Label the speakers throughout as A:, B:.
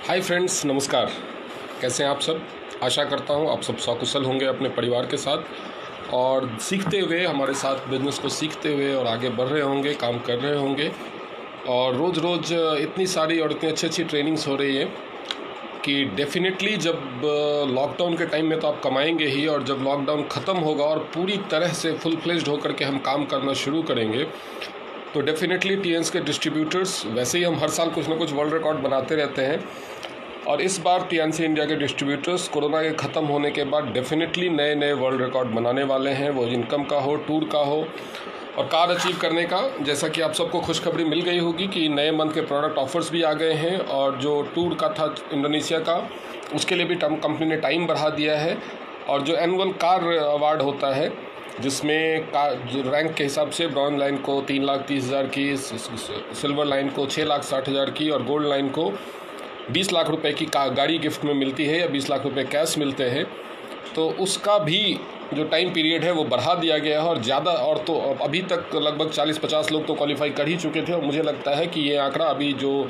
A: Hi friends, नमस्कार। कैसे हैं आप सब? आशा करता हूं आप सब सकुशल होंगे अपने परिवार के साथ और सीखते हुए, हमारे साथ बिज़नेस को सीखते हुए और आगे बढ़ रहे होंगे, काम कर रहे होंगे। और रोज़ रोज़ इतनी सारी और इतनी अच्छी अच्छी ट्रेनिंग्स हो रही है कि डेफिनेटली जब लॉकडाउन के टाइम में तो आप कमाएंगे ही, और जब लॉकडाउन ख़त्म होगा और पूरी तरह से फुल फ्लेज्ड होकर के हम काम करना शुरू करेंगे तो डेफिनेटली टीएन्स के डिस्ट्रीब्यूटर्स, वैसे ही हम हर साल कुछ ना कुछ वर्ल्ड रिकॉर्ड बनाते रहते हैं, और इस बार टीएनसी इंडिया के डिस्ट्रीब्यूटर्स कोरोना के ख़त्म होने के बाद डेफिनेटली नए नए वर्ल्ड रिकॉर्ड बनाने वाले हैं। वो इनकम का हो, टूर का हो और कार अचीव करने का। जैसा कि आप सबको खुशखबरी मिल गई होगी कि नए मंथ के प्रोडक्ट ऑफर्स भी आ गए हैं, और जो टूर का था इंडोनेशिया का, उसके लिए भी कंपनी ने टाइम बढ़ा दिया है। और जो एनुअल कार अवार्ड होता है, जिसमें रैंक के हिसाब से ब्रॉन्ज लाइन को 3,30,000 की, सिल्वर लाइन को 6,60,000 की और गोल्ड लाइन को 20 लाख रुपए की गाड़ी गिफ्ट में मिलती है या 20 लाख रुपए कैश मिलते हैं, तो उसका भी जो टाइम पीरियड है वो बढ़ा दिया गया है। और ज़्यादा, और तो अभी तक लगभग 40-50 लोग तो क्वालिफाई कर ही चुके थे, और मुझे लगता है कि ये आंकड़ा अभी जो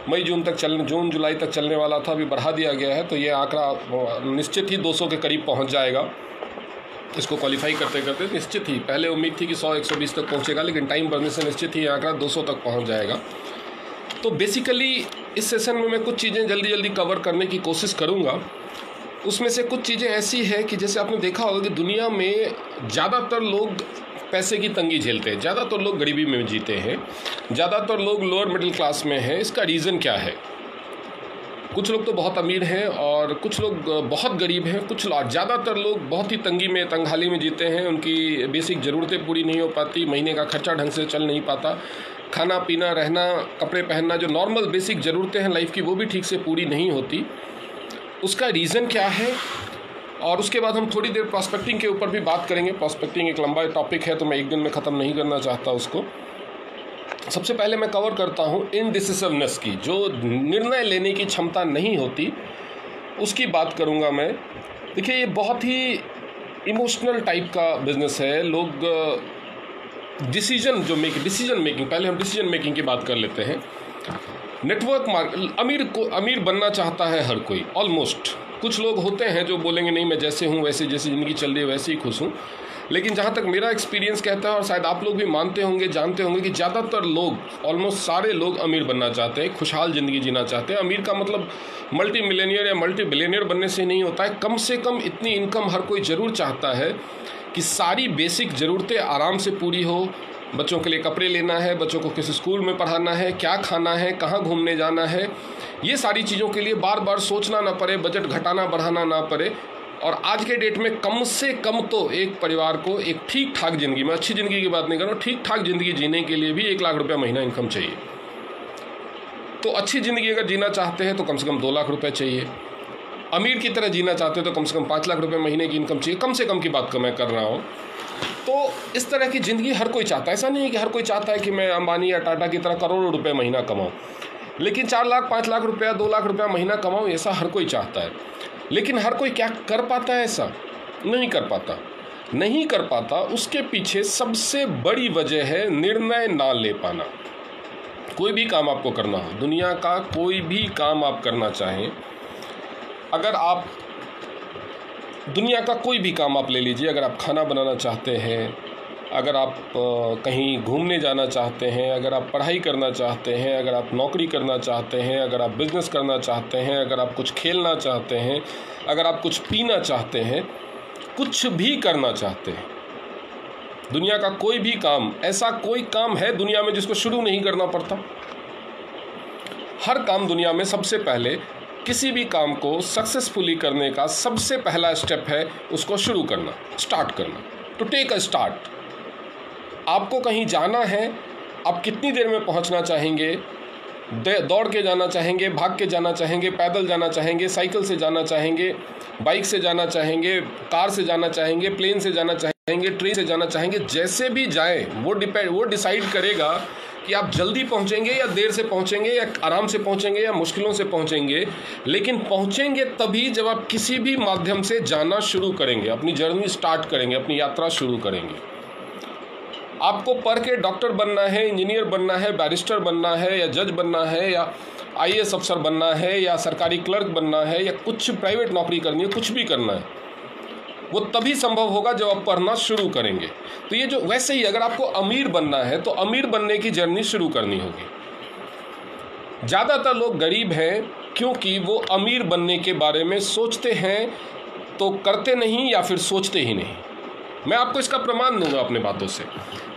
A: जून जुलाई तक चलने वाला था, अभी बढ़ा दिया गया है। तो ये आंकड़ा निश्चित ही 200 के करीब पहुँच जाएगा। इसको क्वालिफाई करते करते निश्चित ही, पहले उम्मीद थी कि 100-120 तक पहुँचेगा, लेकिन टाइम बढ़ने से निश्चित ही आंकड़ा 200 तक पहुँच जाएगा। तो बेसिकली इस सेशन में मैं कुछ चीज़ें जल्दी जल्दी कवर करने की कोशिश करूँगा। उसमें से कुछ चीज़ें ऐसी है कि जैसे आपने देखा होगा कि दुनिया में ज़्यादातर लोग पैसे की तंगी झेलते हैं, ज़्यादातर लोग गरीबी में जीते हैं, ज़्यादातर लोग लोअर मिडिल क्लास में हैं। इसका रीज़न क्या है? कुछ लोग तो बहुत अमीर हैं और कुछ लोग बहुत गरीब हैं। ज़्यादातर लोग बहुत ही तंगहाली में जीते हैं। उनकी बेसिक ज़रूरतें पूरी नहीं हो पाती, महीने का खर्चा ढंग से चल नहीं पाता, खाना पीना, रहना, कपड़े पहनना, जो नॉर्मल बेसिक ज़रूरतें हैं लाइफ की, वो भी ठीक से पूरी नहीं होती। उसका रीज़न क्या है? और उसके बाद हम थोड़ी देर प्रॉस्पेक्टिंग के ऊपर भी बात करेंगे। प्रॉस्पेक्टिंग एक लंबा टॉपिक है, तो मैं एक दिन में ख़त्म नहीं करना चाहता उसको। सबसे पहले मैं कवर करता हूँ इनडिसिसिवनेस की, जो निर्णय लेने की क्षमता नहीं होती, उसकी बात करूँगा मैं। देखिए, ये बहुत ही इमोशनल टाइप का बिज़नेस है। लोग डिसीजन मेकिंग, पहले हम डिसीजन मेकिंग की बात कर लेते हैं। नेटवर्क अमीर बनना चाहता है हर कोई, ऑलमोस्ट। कुछ लोग होते हैं जो बोलेंगे नहीं, मैं जैसे हूँ वैसे, जैसी ज़िंदगी चल रही है वैसे ही खुश हूँ। लेकिन जहाँ तक मेरा एक्सपीरियंस कहता है, और शायद आप लोग भी मानते होंगे, जानते होंगे, कि ज़्यादातर लोग, ऑलमोस्ट सारे लोग अमीर बनना चाहते हैं, खुशहाल ज़िंदगी जीना चाहते हैं। अमीर का मतलब मल्टी मिलियनियर या मल्टी बिलियनियर बनने से नहीं होता है। कम से कम इतनी इनकम हर कोई ज़रूर चाहता है कि सारी बेसिक ज़रूरतें आराम से पूरी हो। बच्चों के लिए कपड़े लेना है, बच्चों को किस स्कूल में पढ़ाना है, क्या खाना है, कहाँ घूमने जाना है, ये सारी चीज़ों के लिए बार बार सोचना ना पड़े, बजट घटाना बढ़ाना ना पड़े। और आज के डेट में कम से कम तो एक परिवार को एक ठीक ठाक ज़िंदगी, मैं अच्छी ज़िंदगी की बात नहीं कर रहा हूँ, ठीक ठाक ज़िंदगी जीने के लिए भी 1 लाख रुपया महीना इनकम चाहिए। तो अच्छी ज़िंदगी अगर जीना चाहते हैं तो कम से कम 2 लाख रुपये चाहिए। अमीर की तरह जीना चाहते हैं तो कम से कम 5 लाख रुपये महीने की इनकम चाहिए। कम से कम की बात मैं कर रहा हूँ। तो इस तरह की ज़िंदगी हर कोई चाहता है। ऐसा नहीं है कि हर कोई चाहता है कि मैं अंबानी या टाटा की तरह करोड़ों रुपए महीना कमाऊँ, लेकिन 4 लाख, 5 लाख रुपया, 2 लाख रुपया महीना कमाऊँ, ऐसा हर कोई चाहता है। लेकिन हर कोई क्या कर पाता है? ऐसा नहीं कर पाता। उसके पीछे सबसे बड़ी वजह है निर्णय ना ले पाना। कोई भी काम आपको करना हो, दुनिया का कोई भी काम आप करना चाहें, अगर आप दुनिया का कोई भी काम आप ले लीजिए, अगर आप खाना बनाना चाहते हैं, अगर आप कहीं घूमने जाना चाहते हैं, अगर आप पढ़ाई करना चाहते हैं, अगर आप नौकरी करना चाहते हैं, अगर आप बिज़नेस करना चाहते हैं, अगर आप कुछ खेलना चाहते हैं, अगर आप कुछ पीना चाहते हैं, कुछ भी करना चाहते हैं, दुनिया का कोई भी काम, ऐसा कोई काम है दुनिया में जिसको शुरू नहीं करना पड़ता? हर काम दुनिया में, सबसे पहले किसी भी काम को सक्सेसफुली करने का सबसे पहला स्टेप है उसको शुरू करना, स्टार्ट करना, टू टेक अ स्टार्ट। आपको कहीं जाना है, आप कितनी देर में पहुंचना चाहेंगे? दौड़ के जाना चाहेंगे, भाग के जाना चाहेंगे, पैदल जाना चाहेंगे, साइकिल से जाना चाहेंगे, बाइक से जाना चाहेंगे, कार से जाना चाहेंगे, प्लेन से जाना चाहेंगे, ट्रेन से जाना चाहेंगे, जैसे भी जाएं, वो डिसाइड करेगा कि आप जल्दी पहुंचेंगे या देर से पहुंचेंगे, या आराम से पहुंचेंगे या मुश्किलों से पहुंचेंगे। लेकिन पहुंचेंगे तभी जब आप किसी भी माध्यम से जाना शुरू करेंगे, अपनी जर्नी स्टार्ट करेंगे, अपनी यात्रा शुरू करेंगे। आपको पढ़ के डॉक्टर बनना है, इंजीनियर बनना है, बैरिस्टर बनना है, या जज बनना है, या IAS अफसर बनना है या सरकारी क्लर्क बनना है या कुछ प्राइवेट नौकरी करनी है, कुछ भी करना है, वो तभी संभव होगा जब आप पढ़ना शुरू करेंगे। तो ये जो वैसे ही अगर आपको अमीर बनना है तो अमीर बनने की जर्नी शुरू करनी होगी। ज़्यादातर लोग गरीब हैं क्योंकि वो अमीर बनने के बारे में सोचते हैं तो करते नहीं या फिर सोचते ही नहीं। मैं आपको इसका प्रमाण दूंगा अपने बातों से।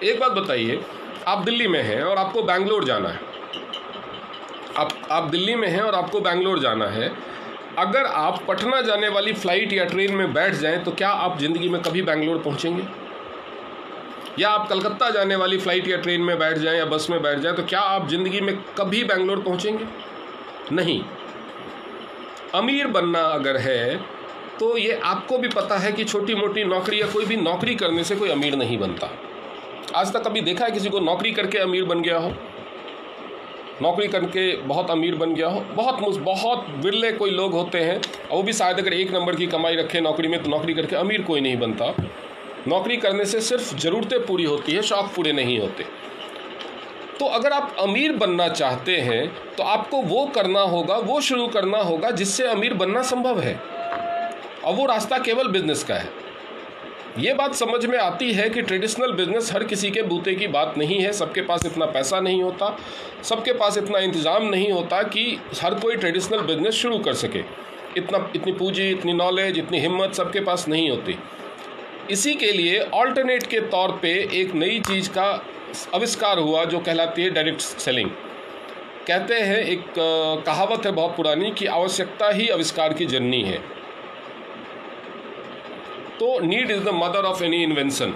A: एक बात बताइए, आप दिल्ली में हैं और आपको बैंगलोर जाना है, आप दिल्ली में हैं और आपको बैंगलोर जाना है। अगर आप पटना जाने वाली फ़्लाइट या ट्रेन में बैठ जाएं तो क्या आप ज़िंदगी में कभी बैंगलोर पहुंचेंगे? या आप कलकत्ता जाने वाली फ़्लाइट या ट्रेन में बैठ जाएं या बस में बैठ जाएं तो क्या आप ज़िंदगी में कभी बैंगलोर पहुंचेंगे? नहीं। अमीर बनना अगर है तो ये आपको भी पता है कि छोटी मोटी नौकरी या कोई भी नौकरी करने से कोई अमीर नहीं बनता। आज तक कभी देखा है किसी को नौकरी करके अमीर बन गया हो? नौकरी करके बहुत अमीर बन गया हो? बहुत विरले कोई लोग होते हैं, और वो भी शायद अगर 1 नंबर की कमाई रखे नौकरी में, तो नौकरी करके अमीर कोई नहीं बनता। नौकरी करने से सिर्फ ज़रूरतें पूरी होती है, शौक़ पूरे नहीं होते। तो अगर आप अमीर बनना चाहते हैं तो आपको वो करना होगा, वो शुरू करना होगा जिससे अमीर बनना संभव है, और वो रास्ता केवल बिजनेस का है। ये बात समझ में आती है कि ट्रेडिशनल बिजनेस हर किसी के बूते की बात नहीं है। सबके पास इतना पैसा नहीं होता, सबके पास इतना इंतज़ाम नहीं होता कि हर कोई ट्रेडिशनल बिजनेस शुरू कर सके। इतनी पूंजी, इतनी नॉलेज, इतनी हिम्मत सबके पास नहीं होती। इसी के लिए ऑल्टरनेट के तौर पे एक नई चीज़ का आविष्कार हुआ जो कहलाती है डायरेक्ट सेलिंग। कहते हैं, एक कहावत है बहुत पुरानी कि आवश्यकता ही आविष्कार की जननी है। तो need is the mother of any invention.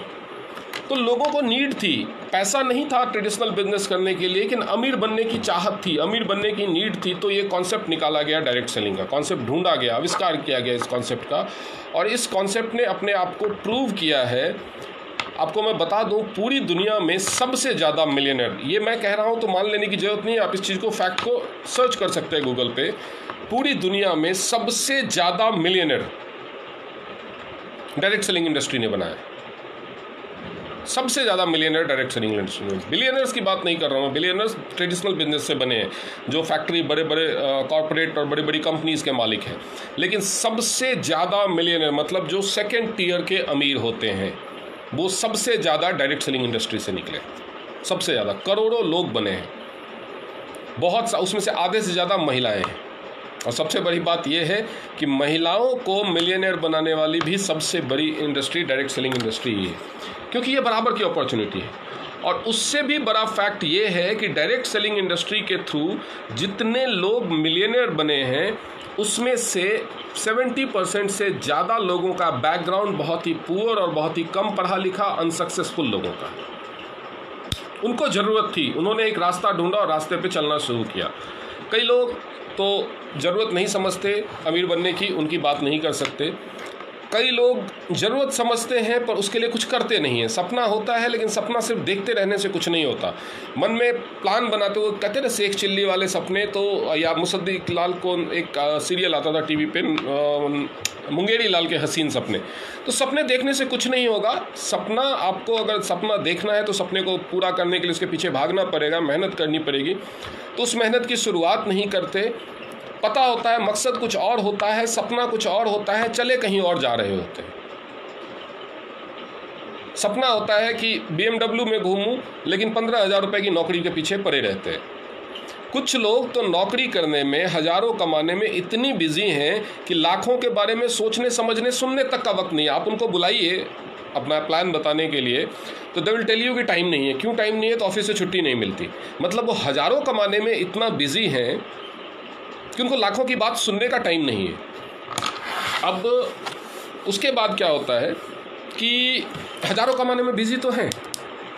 A: तो लोगों को नीड थी, पैसा नहीं था ट्रेडिशनल बिजनेस करने के लिए, लेकिन अमीर बनने की चाहत थी, अमीर बनने की नीड थी। तो ये कॉन्सेप्ट निकाला गया, डायरेक्ट सेलिंग का कॉन्सेप्ट ढूंढा गया, आविष्कार किया गया इस कॉन्सेप्ट का, और इस कॉन्सेप्ट ने अपने आप को प्रूव किया है। आपको मैं बता दूं, पूरी दुनिया में सबसे ज़्यादा मिलियनर, ये मैं कह रहा हूं तो मान लेने की ज़रूरत नहीं है, आप इस चीज़ को, फैक्ट को सर्च कर सकते हैं गूगल पे। पूरी दुनिया में सबसे ज़्यादा मिलियनर डायरेक्ट सेलिंग इंडस्ट्री ने बनाया। सबसे ज़्यादा मिलियनर डायरेक्ट सेलिंग इंडस्ट्री में। बिलियनर्स की बात नहीं कर रहा हूँ, बिलियनर्स ट्रेडिशनल बिजनेस से बने हैं, जो फैक्ट्री, बड़े बड़े कॉरपोरेट और बड़ी बड़ी कंपनीज़ के मालिक हैं। लेकिन सबसे ज़्यादा मिलियनर, मतलब जो सेकेंड टियर के अमीर होते हैं, वो सबसे ज़्यादा डायरेक्ट सेलिंग इंडस्ट्री से निकले। सबसे ज़्यादा करोड़ों लोग बने हैं, बहुत उसमें से आधे से ज़्यादा महिलाएँ हैं। और सबसे बड़ी बात यह है कि महिलाओं को मिलियनेयर बनाने वाली भी सबसे बड़ी इंडस्ट्री डायरेक्ट सेलिंग इंडस्ट्री ही है, क्योंकि ये बराबर की अपॉर्चुनिटी है। और उससे भी बड़ा फैक्ट ये है कि डायरेक्ट सेलिंग इंडस्ट्री के थ्रू जितने लोग मिलियनेयर बने हैं, उसमें से 70% से ज़्यादा लोगों का बैकग्राउंड बहुत ही पुअर और बहुत ही कम पढ़ा लिखा, अनसक्सेसफुल लोगों का। उनको ज़रूरत थी, उन्होंने एक रास्ता ढूंढा और रास्ते पे चलना शुरू किया। कई लोग तो ज़रूरत नहीं समझते अमीर बनने की, उनकी बात नहीं कर सकते। कई लोग ज़रूरत समझते हैं पर उसके लिए कुछ करते नहीं हैं। सपना होता है लेकिन सपना सिर्फ देखते रहने से कुछ नहीं होता। मन में प्लान बनाते हुए, कहते ना शेख चिल्ली वाले सपने, तो या मुसद्दिक लाल को एक सीरियल आता था टीवी पे, मुंगेरी लाल के हसीन सपने। तो सपने देखने से कुछ नहीं होगा। सपना, आपको अगर सपना देखना है तो सपने को पूरा करने के लिए उसके पीछे भागना पड़ेगा, मेहनत करनी पड़ेगी। तो उस मेहनत की शुरुआत नहीं करते। पता होता है मकसद कुछ और होता है, सपना कुछ और होता है, चले कहीं और जा रहे होते हैं। सपना होता है कि BMW में घूमूं, लेकिन 15,000 रुपए की नौकरी के पीछे पड़े रहते हैं। कुछ लोग तो नौकरी करने में, हज़ारों कमाने में इतनी बिजी हैं कि लाखों के बारे में सोचने, समझने, सुनने तक का वक्त नहीं है। आप उनको बुलाइए अपना प्लान बताने के लिए तो दे विल टेल यू कि टाइम नहीं है। क्यों टाइम नहीं है? तो ऑफिस से छुट्टी नहीं मिलती। मतलब वो हज़ारों कमाने में इतना बिजी हैं कि उनको लाखों की बात सुनने का टाइम नहीं है। अब उसके बाद क्या होता है कि हज़ारों कमाने में बिजी तो हैं,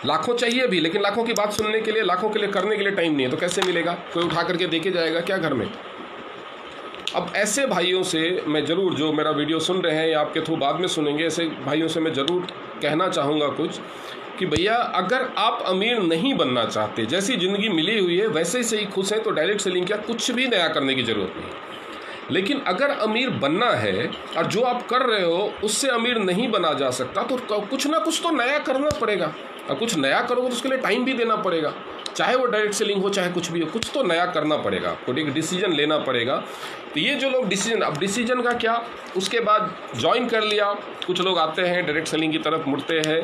A: लाखों चाहिए भी, लेकिन लाखों की बात सुनने के लिए, लाखों के लिए करने के लिए टाइम नहीं है। तो कैसे मिलेगा? कोई उठा करके देके जाएगा क्या घर में? अब ऐसे भाइयों से मैं ज़रूर, जो मेरा वीडियो सुन रहे हैं या आपके थ्रू बाद में सुनेंगे, ऐसे भाइयों से मैं ज़रूर कहना चाहूँगा कुछ कि भैया, अगर आप अमीर नहीं बनना चाहते, जैसी ज़िंदगी मिली हुई है वैसे ही सही खुश हैं, तो डायरेक्ट सेलिंग क्या, कुछ भी नया करने की ज़रूरत नहीं। लेकिन अगर अमीर बनना है और जो आप कर रहे हो उससे अमीर नहीं बना जा सकता, तो कुछ ना कुछ तो नया करना पड़ेगा। और कुछ नया करोगे तो उसके लिए टाइम भी देना पड़ेगा। चाहे वो डायरेक्ट सेलिंग हो चाहे कुछ भी हो, कुछ तो नया करना पड़ेगा आपको, एक डिसीजन लेना पड़ेगा। तो ये जो लोग अब डिसीजन का क्या, उसके बाद ज्वाइन कर लिया, कुछ लोग आते हैं डायरेक्ट सेलिंग की तरफ मुड़ते हैं,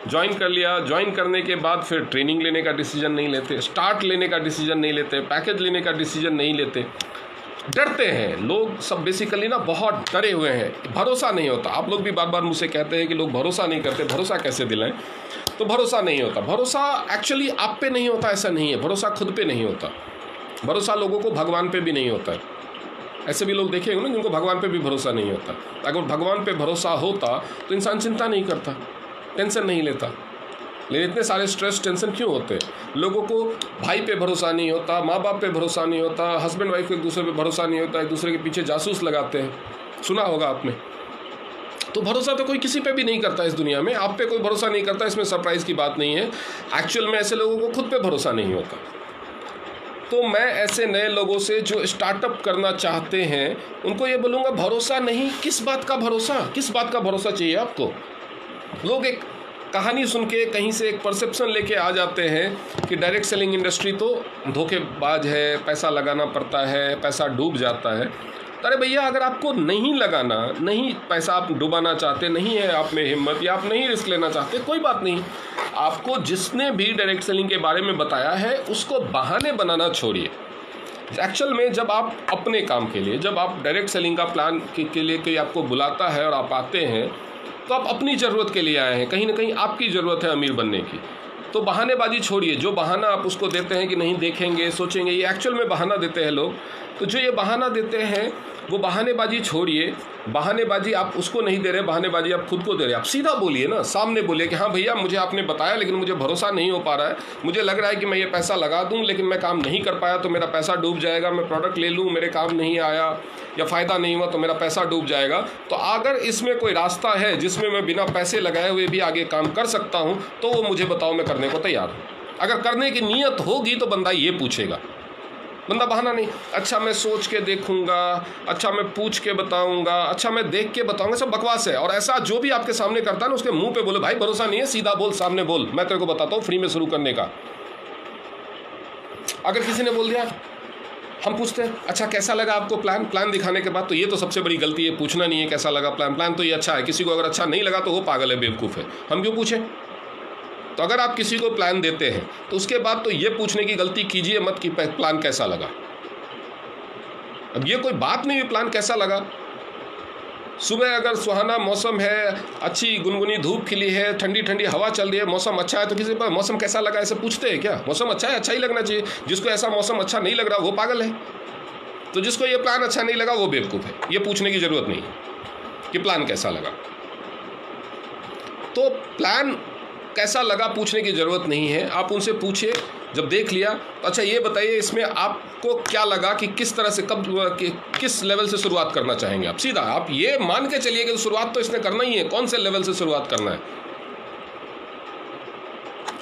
A: ज्वाइन कर लिया, ज्वाइन करने के बाद फिर ट्रेनिंग लेने का डिसीजन नहीं लेते, स्टार्ट लेने का डिसीजन नहीं लेते, पैकेज लेने का डिसीजन नहीं लेते, डरते हैं लोग सब बेसिकली ना, बहुत डरे हुए हैं, भरोसा नहीं होता। आप लोग भी बार बार मुझसे कहते हैं कि लोग भरोसा नहीं करते, भरोसा कैसे दिलाएं? तो भरोसा नहीं होता, भरोसा एक्चुअली आप पे नहीं होता, ऐसा नहीं है, भरोसा खुद पे नहीं होता, भरोसा लोगों को भगवान पे भी नहीं होता है। ऐसे भी लोग देखे होंगे ना जिनको भगवान पे भी भरोसा नहीं होता। अगर भगवान पे भरोसा होता तो इंसान चिंता नहीं करता, टेंशन नहीं लेता। लेकिन इतने सारे स्ट्रेस टेंशन क्यों होते हैं? लोगों को भाई पे भरोसा नहीं होता, माँ बाप पे भरोसा नहीं होता, हस्बैंड वाइफ को एक दूसरे पे भरोसा नहीं होता, एक दूसरे के पीछे जासूस लगाते हैं, सुना होगा आपने। तो भरोसा तो कोई किसी पे भी नहीं करता इस दुनिया में, आप पे कोई भरोसा नहीं करता, इसमें सरप्राइज़ की बात नहीं है। एक्चुअल में ऐसे लोगों को खुद पे भरोसा नहीं होता। तो मैं ऐसे नए लोगों से जो स्टार्टअप करना चाहते हैं उनको ये बोलूँगा, भरोसा नहीं, किस बात का भरोसा, किस बात का भरोसा चाहिए आपको? लोग एक कहानी सुन के कहीं से एक परसेप्शन लेके आ जाते हैं कि डायरेक्ट सेलिंग इंडस्ट्री तो धोखेबाज है, पैसा लगाना पड़ता है, पैसा डूब जाता है। अरे भैया, अगर आपको नहीं लगाना, नहीं पैसा आप डुबाना चाहते, नहीं है आप में हिम्मत, या आप नहीं रिस्क लेना चाहते, कोई बात नहीं। आपको जिसने भी डायरेक्ट सेलिंग के बारे में बताया है उसको बहाने बनाना छोड़िए। एक्चुअल में जब आप अपने काम के लिए, जब आप डायरेक्ट सेलिंग का प्लान के लिए कोई आपको बुलाता है और आप आते हैं तो आप अपनी ज़रूरत के लिए आए हैं, कहीं ना कहीं आपकी ज़रूरत है अमीर बनने की। तो बहानेबाजी छोड़िए। जो बहाना आप उसको देते हैं कि नहीं देखेंगे, सोचेंगे, ये एक्चुअल में बहाना देते हैं लोग। तो जो ये बहाना देते हैं वो बहानेबाजी छोड़िए। बहानेबाजी आप उसको नहीं दे रहे, बहानेबाजी आप खुद को दे रहे। आप सीधा बोलिए ना, सामने बोलिए कि हाँ भैया, मुझे आपने बताया लेकिन मुझे भरोसा नहीं हो पा रहा है, मुझे लग रहा है कि मैं ये पैसा लगा दूं लेकिन मैं काम नहीं कर पाया तो मेरा पैसा डूब जाएगा, मैं प्रोडक्ट ले लूँ, मेरे काम नहीं आया या फ़ायदा नहीं हुआ तो मेरा पैसा डूब जाएगा। तो अगर इसमें कोई रास्ता है जिसमें मैं बिना पैसे लगाए हुए भी आगे काम कर सकता हूँ तो वो मुझे बताओ, मैं करने को तैयार हूँ। अगर करने की नीयत होगी तो बंदा ये पूछेगा, बंदा बहाना नहीं, अच्छा मैं सोच के देखूंगा, अच्छा मैं पूछ के बताऊंगा, अच्छा मैं देख के बताऊंगा, सब बकवास है। और ऐसा जो भी आपके सामने करता है ना उसके मुंह पे बोलो, भाई भरोसा नहीं है, सीधा बोल, सामने बोल, मैं तेरे को बताता हूँ फ्री में शुरू करने का। अगर किसी ने बोल दिया, हम पूछते हैं अच्छा कैसा लगा आपको प्लान, प्लान दिखाने के बाद, तो ये तो सबसे बड़ी गलती है, पूछना नहीं है कैसा लगा प्लान, प्लान तो ये अच्छा है। किसी को अगर अच्छा नहीं लगा तो वो पागल है, बेवकूफ़ है, हम क्यों पूछें? तो अगर आप किसी को प्लान देते हैं तो उसके बाद तो ये पूछने की गलती कीजिए मत कि प्लान कैसा लगा। अब ये कोई बात नहीं है प्लान कैसा लगा। सुबह अगर सुहाना मौसम है, अच्छी गुनगुनी धूप खिली है, ठंडी ठंडी हवा चल रही है, मौसम अच्छा है, तो किसी पर मौसम कैसा लगा ऐसे पूछते हैं क्या? मौसम अच्छा है, अच्छा ही लगना चाहिए। जिसको ऐसा मौसम अच्छा नहीं लग रहा वो पागल है। तो जिसको ये प्लान अच्छा नहीं लगा वो बेवकूफ़ है। ये पूछने की ज़रूरत नहीं है कि प्लान कैसा लगा। तो प्लान कैसा लगा पूछने की ज़रूरत नहीं है, आप उनसे पूछिए। जब देख लिया तो अच्छा ये बताइए इसमें आपको क्या लगा कि किस तरह से, कब, किस लेवल से शुरुआत करना चाहेंगे आप। सीधा आप ये मान के चलिए कि शुरुआत तो इसने करना ही है, कौन से लेवल से शुरुआत करना है।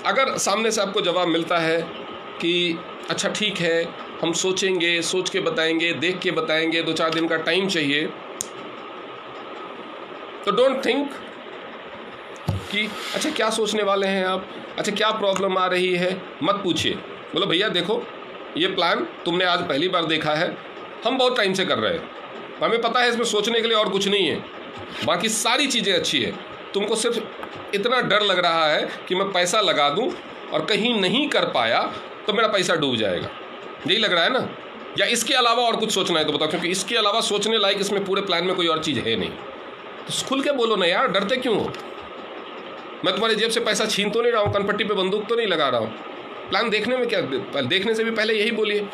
A: अगर सामने से आपको जवाब मिलता है कि अच्छा ठीक है, हम सोचेंगे, सोच के बताएंगे, देख के बताएंगे, 2-4 दिन का टाइम चाहिए, तो डोंट थिंक कि अच्छा क्या सोचने वाले हैं आप, अच्छा क्या प्रॉब्लम आ रही है, मत पूछिए। बोलो भैया देखो ये प्लान तुमने आज पहली बार देखा है, हम बहुत टाइम से कर रहे हैं, हमें पता है इसमें सोचने के लिए और कुछ नहीं है, बाकी सारी चीज़ें अच्छी है, तुमको सिर्फ इतना डर लग रहा है कि मैं पैसा लगा दूं और कहीं नहीं कर पाया तो मेरा पैसा डूब जाएगा, यही लग रहा है ना? या इसके अलावा और कुछ सोचना है तो बताओ, क्योंकि इसके अलावा सोचने लायक इसमें पूरे प्लान में कोई और चीज़ है नहीं। तो खुल के बोलो ना यार, डरते क्यों हो? मैं तुम्हारी जेब से पैसा छीन तो नहीं रहा हूँ, कनपट्टी पे बंदूक तो नहीं लगा रहा हूँ। प्लान देखने में क्या, देखने से भी पहले यही बोलिए,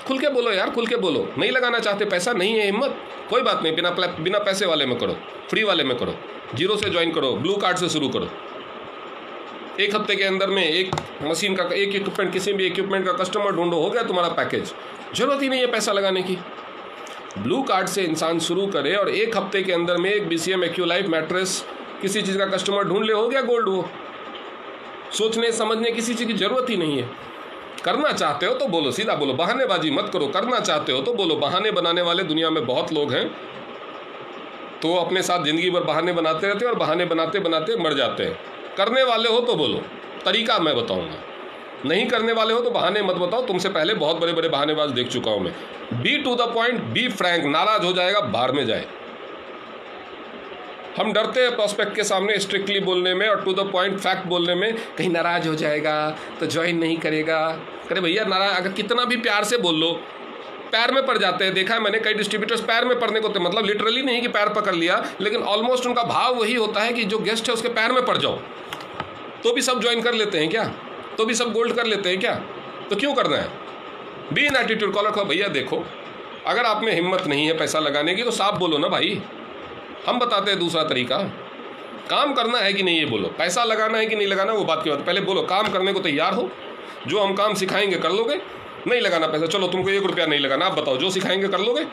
A: खुल के बोलो यार, खुल के बोलो। नहीं लगाना चाहते, पैसा नहीं है, हिम्मत, कोई बात नहीं, बिना पैसे वाले में करो, फ्री वाले में करो, जीरो से ज्वाइन करो, ब्लू कार्ड से शुरू करो। 1 हफ्ते के अंदर में एक मशीन का, एक इक्विपमेंट, किसी भी इक्विपमेंट का कस्टमर ढूंढो, हो गया तुम्हारा पैकेज, जरूरत ही नहीं है पैसा लगाने की। ब्लू कार्ड से इंसान शुरू करे और 1 हफ्ते के अंदर में एक BCM एक्यूलाइफ मैट्रेस किसी चीज़ का कस्टमर ढूंढ ले, हो गया गोल्ड। वो सोचने समझने किसी चीज़ की ज़रूरत ही नहीं है। करना चाहते हो तो बोलो, सीधा बोलो, बहानेबाजी मत करो। करना चाहते हो तो बोलो। बहाने बनाने वाले दुनिया में बहुत लोग हैं, तो अपने साथ ज़िंदगी भर बहाने बनाते रहते हैं और बहाने बनाते बनाते मर जाते हैं। करने वाले हो तो बोलो, तरीका मैं बताऊंगा। नहीं करने वाले हो तो बहाने मत बताओ, तुमसे पहले बहुत बड़े बड़े बहानेबाज देख चुका हूं मैं। Be to the point, be frank. नाराज हो जाएगा, बाहर में जाए। हम डरते हैं प्रॉस्पेक्ट के सामने स्ट्रिक्टली बोलने में और टू द पॉइंट फैक्ट बोलने में, कहीं नाराज हो जाएगा तो ज्वाइन नहीं करेगा। अरे भैया, नाराज अगर कितना भी प्यार से बोल लो, पैर में पड़ जाते हैं। देखा है मैंने कई डिस्ट्रीब्यूटर्स पैर में पड़ने को, तो मतलब लिटरली नहीं कि पैर पकड़ लिया, लेकिन ऑलमोस्ट उनका भाव वही होता है कि जो गेस्ट है उसके पैर में पड़ जाओ। तो भी सब ज्वाइन कर लेते हैं क्या? तो भी सब गोल्ड कर लेते हैं क्या? तो क्यों करना है? Be in attitude. कॉलर को भैया देखो, अगर आप में हिम्मत नहीं है पैसा लगाने की तो साफ बोलो ना भाई, हम बताते हैं दूसरा तरीका। काम करना है कि नहीं ये बोलो, पैसा लगाना है कि नहीं लगाना वो बात की बात, पहले बोलो काम करने को तैयार हो, जो हम काम सिखाएंगे कर लोगे, नहीं लगाना पैसा, चलो तुमको 1 रुपया नहीं लगाना, आप बताओ जो सिखाएंगे कर लोगे।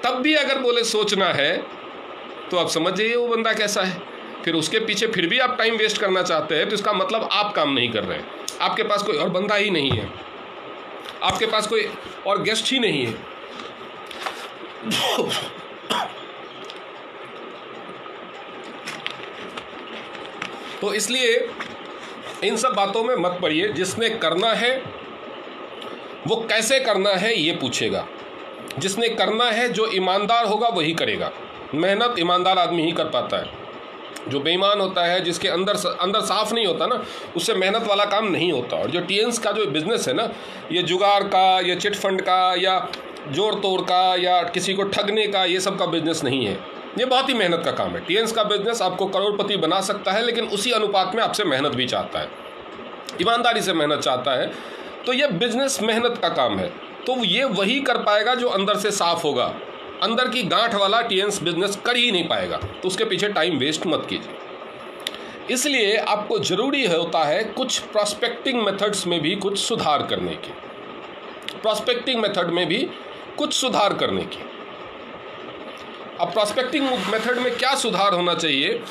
A: तब भी अगर बोले सोचना है तो आप समझ जाइए वो बंदा कैसा है। फिर उसके पीछे फिर भी आप टाइम वेस्ट करना चाहते हैं तो इसका मतलब आप काम नहीं कर रहे हैं, आपके पास कोई और बंदा ही नहीं है, आपके पास कोई और गेस्ट ही नहीं है। तो इसलिए इन सब बातों में मत पड़िए। जिसने करना है वो कैसे करना है ये पूछेगा, जिसने करना है जो ईमानदार होगा वही करेगा। मेहनत ईमानदार आदमी ही कर पाता है, जो बेईमान होता है, जिसके अंदर साफ नहीं होता ना, उससे मेहनत वाला काम नहीं होता। और जो टीएन्स का जो बिजनेस है ना, ये जुगाड़ का, ये चिट फंड का, या जोड़ तोड़ का, या किसी को ठगने का, ये सब का बिजनेस नहीं है। ये बहुत ही मेहनत का काम है। टीएन्स का बिजनेस आपको करोड़पति बना सकता है, लेकिन उसी अनुपात में आपसे मेहनत भी चाहता है, ईमानदारी से मेहनत चाहता है। तो ये बिजनेस मेहनत का काम है। तो ये वही कर पाएगा जो अंदर से साफ होगा। अंदर की गांठ वाला टीएन्स बिजनेस कर ही नहीं पाएगा, तो उसके पीछे टाइम वेस्ट मत कीजिए। इसलिए आपको जरूरी होता है कुछ प्रॉस्पेक्टिंग मेथड्स में भी कुछ सुधार करने की, प्रॉस्पेक्टिंग मेथड में भी कुछ सुधार करने की। अब प्रॉस्पेक्टिंग मेथड में क्या सुधार होना चाहिए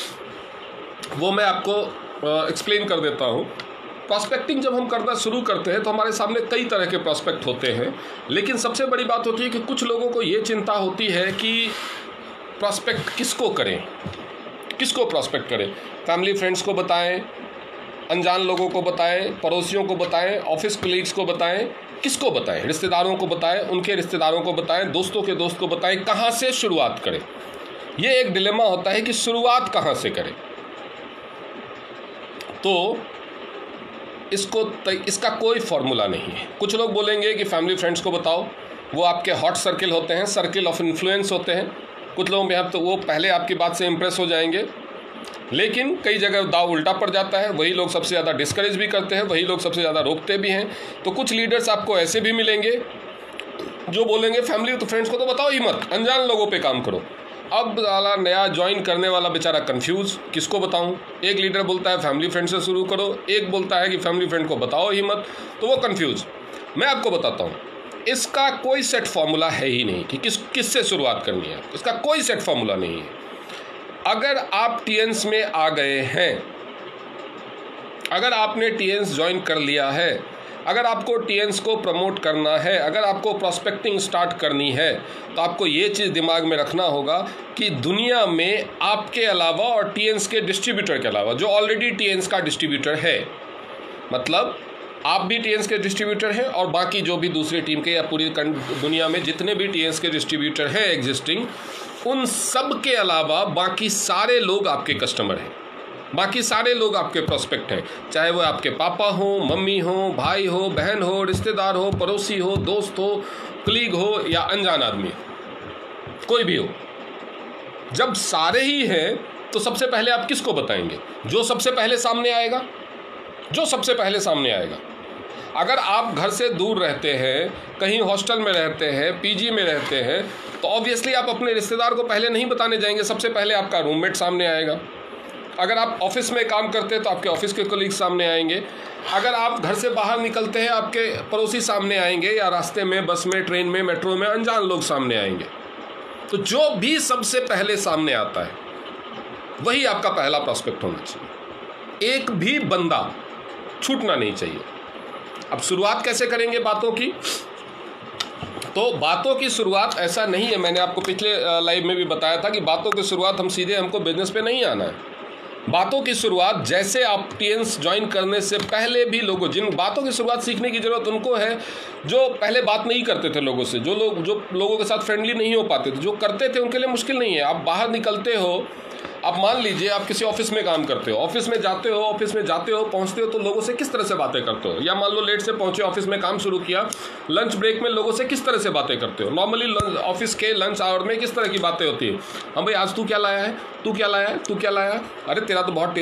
A: वो मैं आपको एक्सप्लेन कर देता हूँ। प्रॉस्पेक्टिंग जब हम करना शुरू करते हैं तो हमारे सामने कई तरह के प्रॉस्पेक्ट होते हैं, लेकिन सबसे बड़ी बात होती है कि कुछ लोगों को ये चिंता होती है कि प्रॉस्पेक्ट किसको करें, किसको प्रॉस्पेक्ट करें। फैमिली फ्रेंड्स को बताएं, अनजान लोगों को बताएं, पड़ोसियों को बताएं, ऑफिस कलीग्स को बताएं, किसको बताएं, रिश्तेदारों को बताएं, उनके रिश्तेदारों को बताएं, दोस्तों के दोस्त को बताएं, कहाँ से शुरुआत करें। ये एक डिलेमा होता है कि शुरुआत कहाँ से करें। तो इसका कोई फॉर्मूला नहीं है। कुछ लोग बोलेंगे कि फैमिली फ्रेंड्स को बताओ, वो आपके हॉट सर्किल होते हैं, सर्किल ऑफ इन्फ्लुएंस होते हैं। कुछ लोगों में तो वो पहले आपकी बात से इम्प्रेस हो जाएंगे, लेकिन कई जगह दाव उल्टा पड़ जाता है। वही लोग सबसे ज़्यादा डिस्करेज भी करते हैं, वही लोग सबसे ज़्यादा रोकते भी हैं। तो कुछ लीडर्स आपको ऐसे भी मिलेंगे जो बोलेंगे फैमिली तो फ्रेंड्स को तो बताओ ही मत, अनजान लोगों पे काम करो। अब वाला नया ज्वाइन करने वाला बेचारा कंफ्यूज, किसको बताऊं। एक लीडर बोलता है फैमिली फ्रेंड से शुरू करो, एक बोलता है कि फैमिली फ्रेंड को बताओ ही मत, तो वो कंफ्यूज। मैं आपको बताता हूं, इसका कोई सेट फॉर्मूला है ही नहीं कि किससे शुरुआत करनी है। इसका कोई सेट फॉर्मूला नहीं है। अगर आप टीएन्स में आ गए हैं, अगर आपने टीएन्स ज्वाइन कर लिया है, अगर आपको टीएन्स को प्रमोट करना है, अगर आपको प्रॉस्पेक्टिंग स्टार्ट करनी है, तो आपको ये चीज़ दिमाग में रखना होगा कि दुनिया में आपके अलावा और टीएन्स के डिस्ट्रीब्यूटर के अलावा, जो ऑलरेडी टीएन्स का डिस्ट्रीब्यूटर है, मतलब आप भी टीएन्स के डिस्ट्रीब्यूटर हैं और बाकी जो भी दूसरी टीम के या पूरी दुनिया में जितने भी टीएन्स के डिस्ट्रीब्यूटर हैं एग्जिस्टिंग, उन सब के अलावा बाकी सारे लोग आपके कस्टमर हैं, बाकी सारे लोग आपके प्रोस्पेक्ट हैं। चाहे वो आपके पापा हो, मम्मी हो, भाई हो, बहन हो, रिश्तेदार हो, पड़ोसी हो, दोस्त हो, कलीग हो या अनजान आदमी, कोई भी हो। जब सारे ही हैं तो सबसे पहले आप किसको बताएंगे? जो सबसे पहले सामने आएगा, जो सबसे पहले सामने आएगा। अगर आप घर से दूर रहते हैं, कहीं हॉस्टल में रहते हैं, पीजी में रहते हैं, तो ऑब्वियसली आप अपने रिश्तेदार को पहले नहीं बताने जाएंगे, सबसे पहले आपका रूममेट सामने आएगा। अगर आप ऑफिस में काम करते हैं तो आपके ऑफिस के कलीग सामने आएंगे। अगर आप घर से बाहर निकलते हैं, आपके पड़ोसी सामने आएंगे, या रास्ते में, बस में, ट्रेन में, मेट्रो में अनजान लोग सामने आएंगे। तो जो भी सबसे पहले सामने आता है वही आपका पहला प्रॉस्पेक्ट होना चाहिए। एक भी बंदा छूटना नहीं चाहिए। अब शुरुआत कैसे करेंगे बातों की? तो बातों की शुरुआत ऐसा नहीं है, मैंने आपको पिछले लाइव में भी बताया था कि बातों की शुरुआत हम सीधे, हमको बिजनेस पे नहीं आना है। बातों की शुरुआत जैसे आप टीएन्स ज्वाइन करने से पहले भी लोगों, जिन बातों की शुरुआत सीखने की ज़रूरत उनको है जो पहले बात नहीं करते थे लोगों से, जो लोगों के साथ फ्रेंडली नहीं हो पाते थे, जो करते थे उनके लिए मुश्किल नहीं है। आप बाहर निकलते हो, आप मान लीजिए आप किसी ऑफिस में काम करते हो, ऑफिस में जाते हो पहुंचते हो तो लोगों से किस तरह से बातें करते हो, या मान लो लेट से पहुंचे, ऑफिस में काम शुरू किया, लंच ब्रेक में लोगों से किस तरह से बातें करते हो। नॉर्मली ऑफिस के लंच आवर में किस तरह की बातें होती है, हाँ भाई आज तू क्या लाया है, तू क्या लाया है, अरे तेरा तो बहुत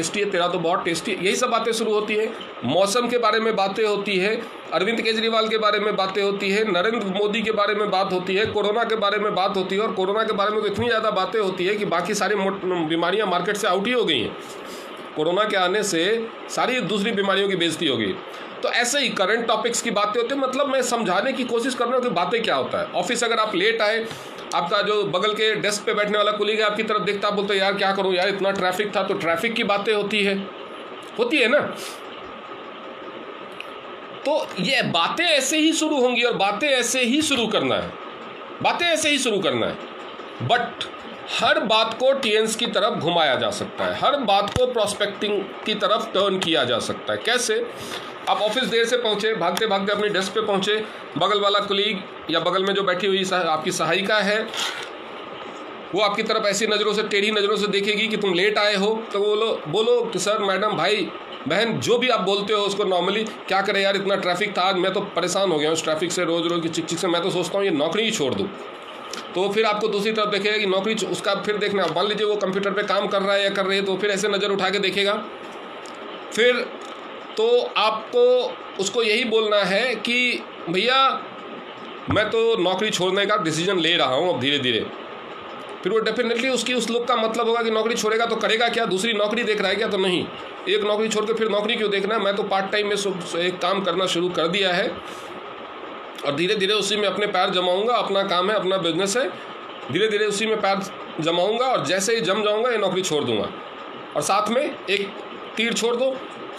A: टेस्टी है, यही सब बातें शुरू होती है। मौसम के बारे में बातें होती है, अरविंद केजरीवाल के बारे में बातें होती है, नरेंद्र मोदी के बारे में बात होती है, कोरोना के बारे में बात होती है, और कोरोना के बारे में तो इतनी ज़्यादा बातें होती है कि बाकी सारी बीमारियां मार्केट से आउट ही हो गई हैं। कोरोना के आने से सारी दूसरी बीमारियों की बेइज्जती हो गई। तो ऐसे ही करंट टॉपिक्स की बातें होती है। मतलब मैं समझाने की कोशिश कर रहा हूँ कि बातें क्या होता है। ऑफिस अगर आप लेट आए, आपका जो बगल के डेस्क पे बैठने वाला कुलीग है आपकी तरफ देखता, आप बोलते यार क्या करूँ यार, इतना ट्रैफिक था, तो ट्रैफिक की बातें होती है ना। तो ये बातें ऐसे ही शुरू होंगी और बातें ऐसे ही शुरू करना है, बट हर बात को टीएन्स की तरफ घुमाया जा सकता है, हर बात को प्रोस्पेक्टिंग की तरफ टर्न किया जा सकता है। कैसे? आप ऑफिस देर से पहुंचे, भागते भागते अपनी डेस्क पे पहुंचे, बगल वाला कुलीग या बगल में जो बैठी हुई आपकी सहायिका है वो आपकी तरफ ऐसी नज़रों से, टेढ़ी नज़रों से देखेगी कि तुम लेट आए हो, तो बोलो कि सर, मैडम, भाई, बहन, जो भी आप बोलते हो उसको नॉर्मली, क्या करें यार, इतना ट्रैफिक था आज, मैं तो परेशान हो गया हूँ इस ट्रैफिक से, रोज़ की चिक से, मैं तो सोचता हूँ ये नौकरी ही छोड़ दूँ। तो फिर आपको दूसरी तरफ देखेगा कि नौकरी, उसका फिर देखना, मान लीजिए वो कंप्यूटर पे काम कर रहा है या कर रही है, तो फिर ऐसे नज़र उठा के देखेगा। फिर तो आपको उसको यही बोलना है कि भैया मैं तो नौकरी छोड़ने का डिसीजन ले रहा हूँ अब धीरे धीरे। फिर वो डेफिनेटली उसकी उस लुक का मतलब होगा कि नौकरी छोड़ेगा तो करेगा क्या, दूसरी नौकरी देख रहा है क्या, तो नहीं, एक नौकरी छोड़ के फिर नौकरी क्यों देखना है, मैं तो पार्ट टाइम में एक काम करना शुरू कर दिया है और धीरे धीरे उसी में अपने पैर जमाऊंगा, अपना काम है, अपना बिजनेस है, धीरे धीरे उसी में पैर जमाऊंगा और जैसे ही जम जाऊंगा ये नौकरी छोड़ दूंगा। और साथ में एक तीर छोड़ दो,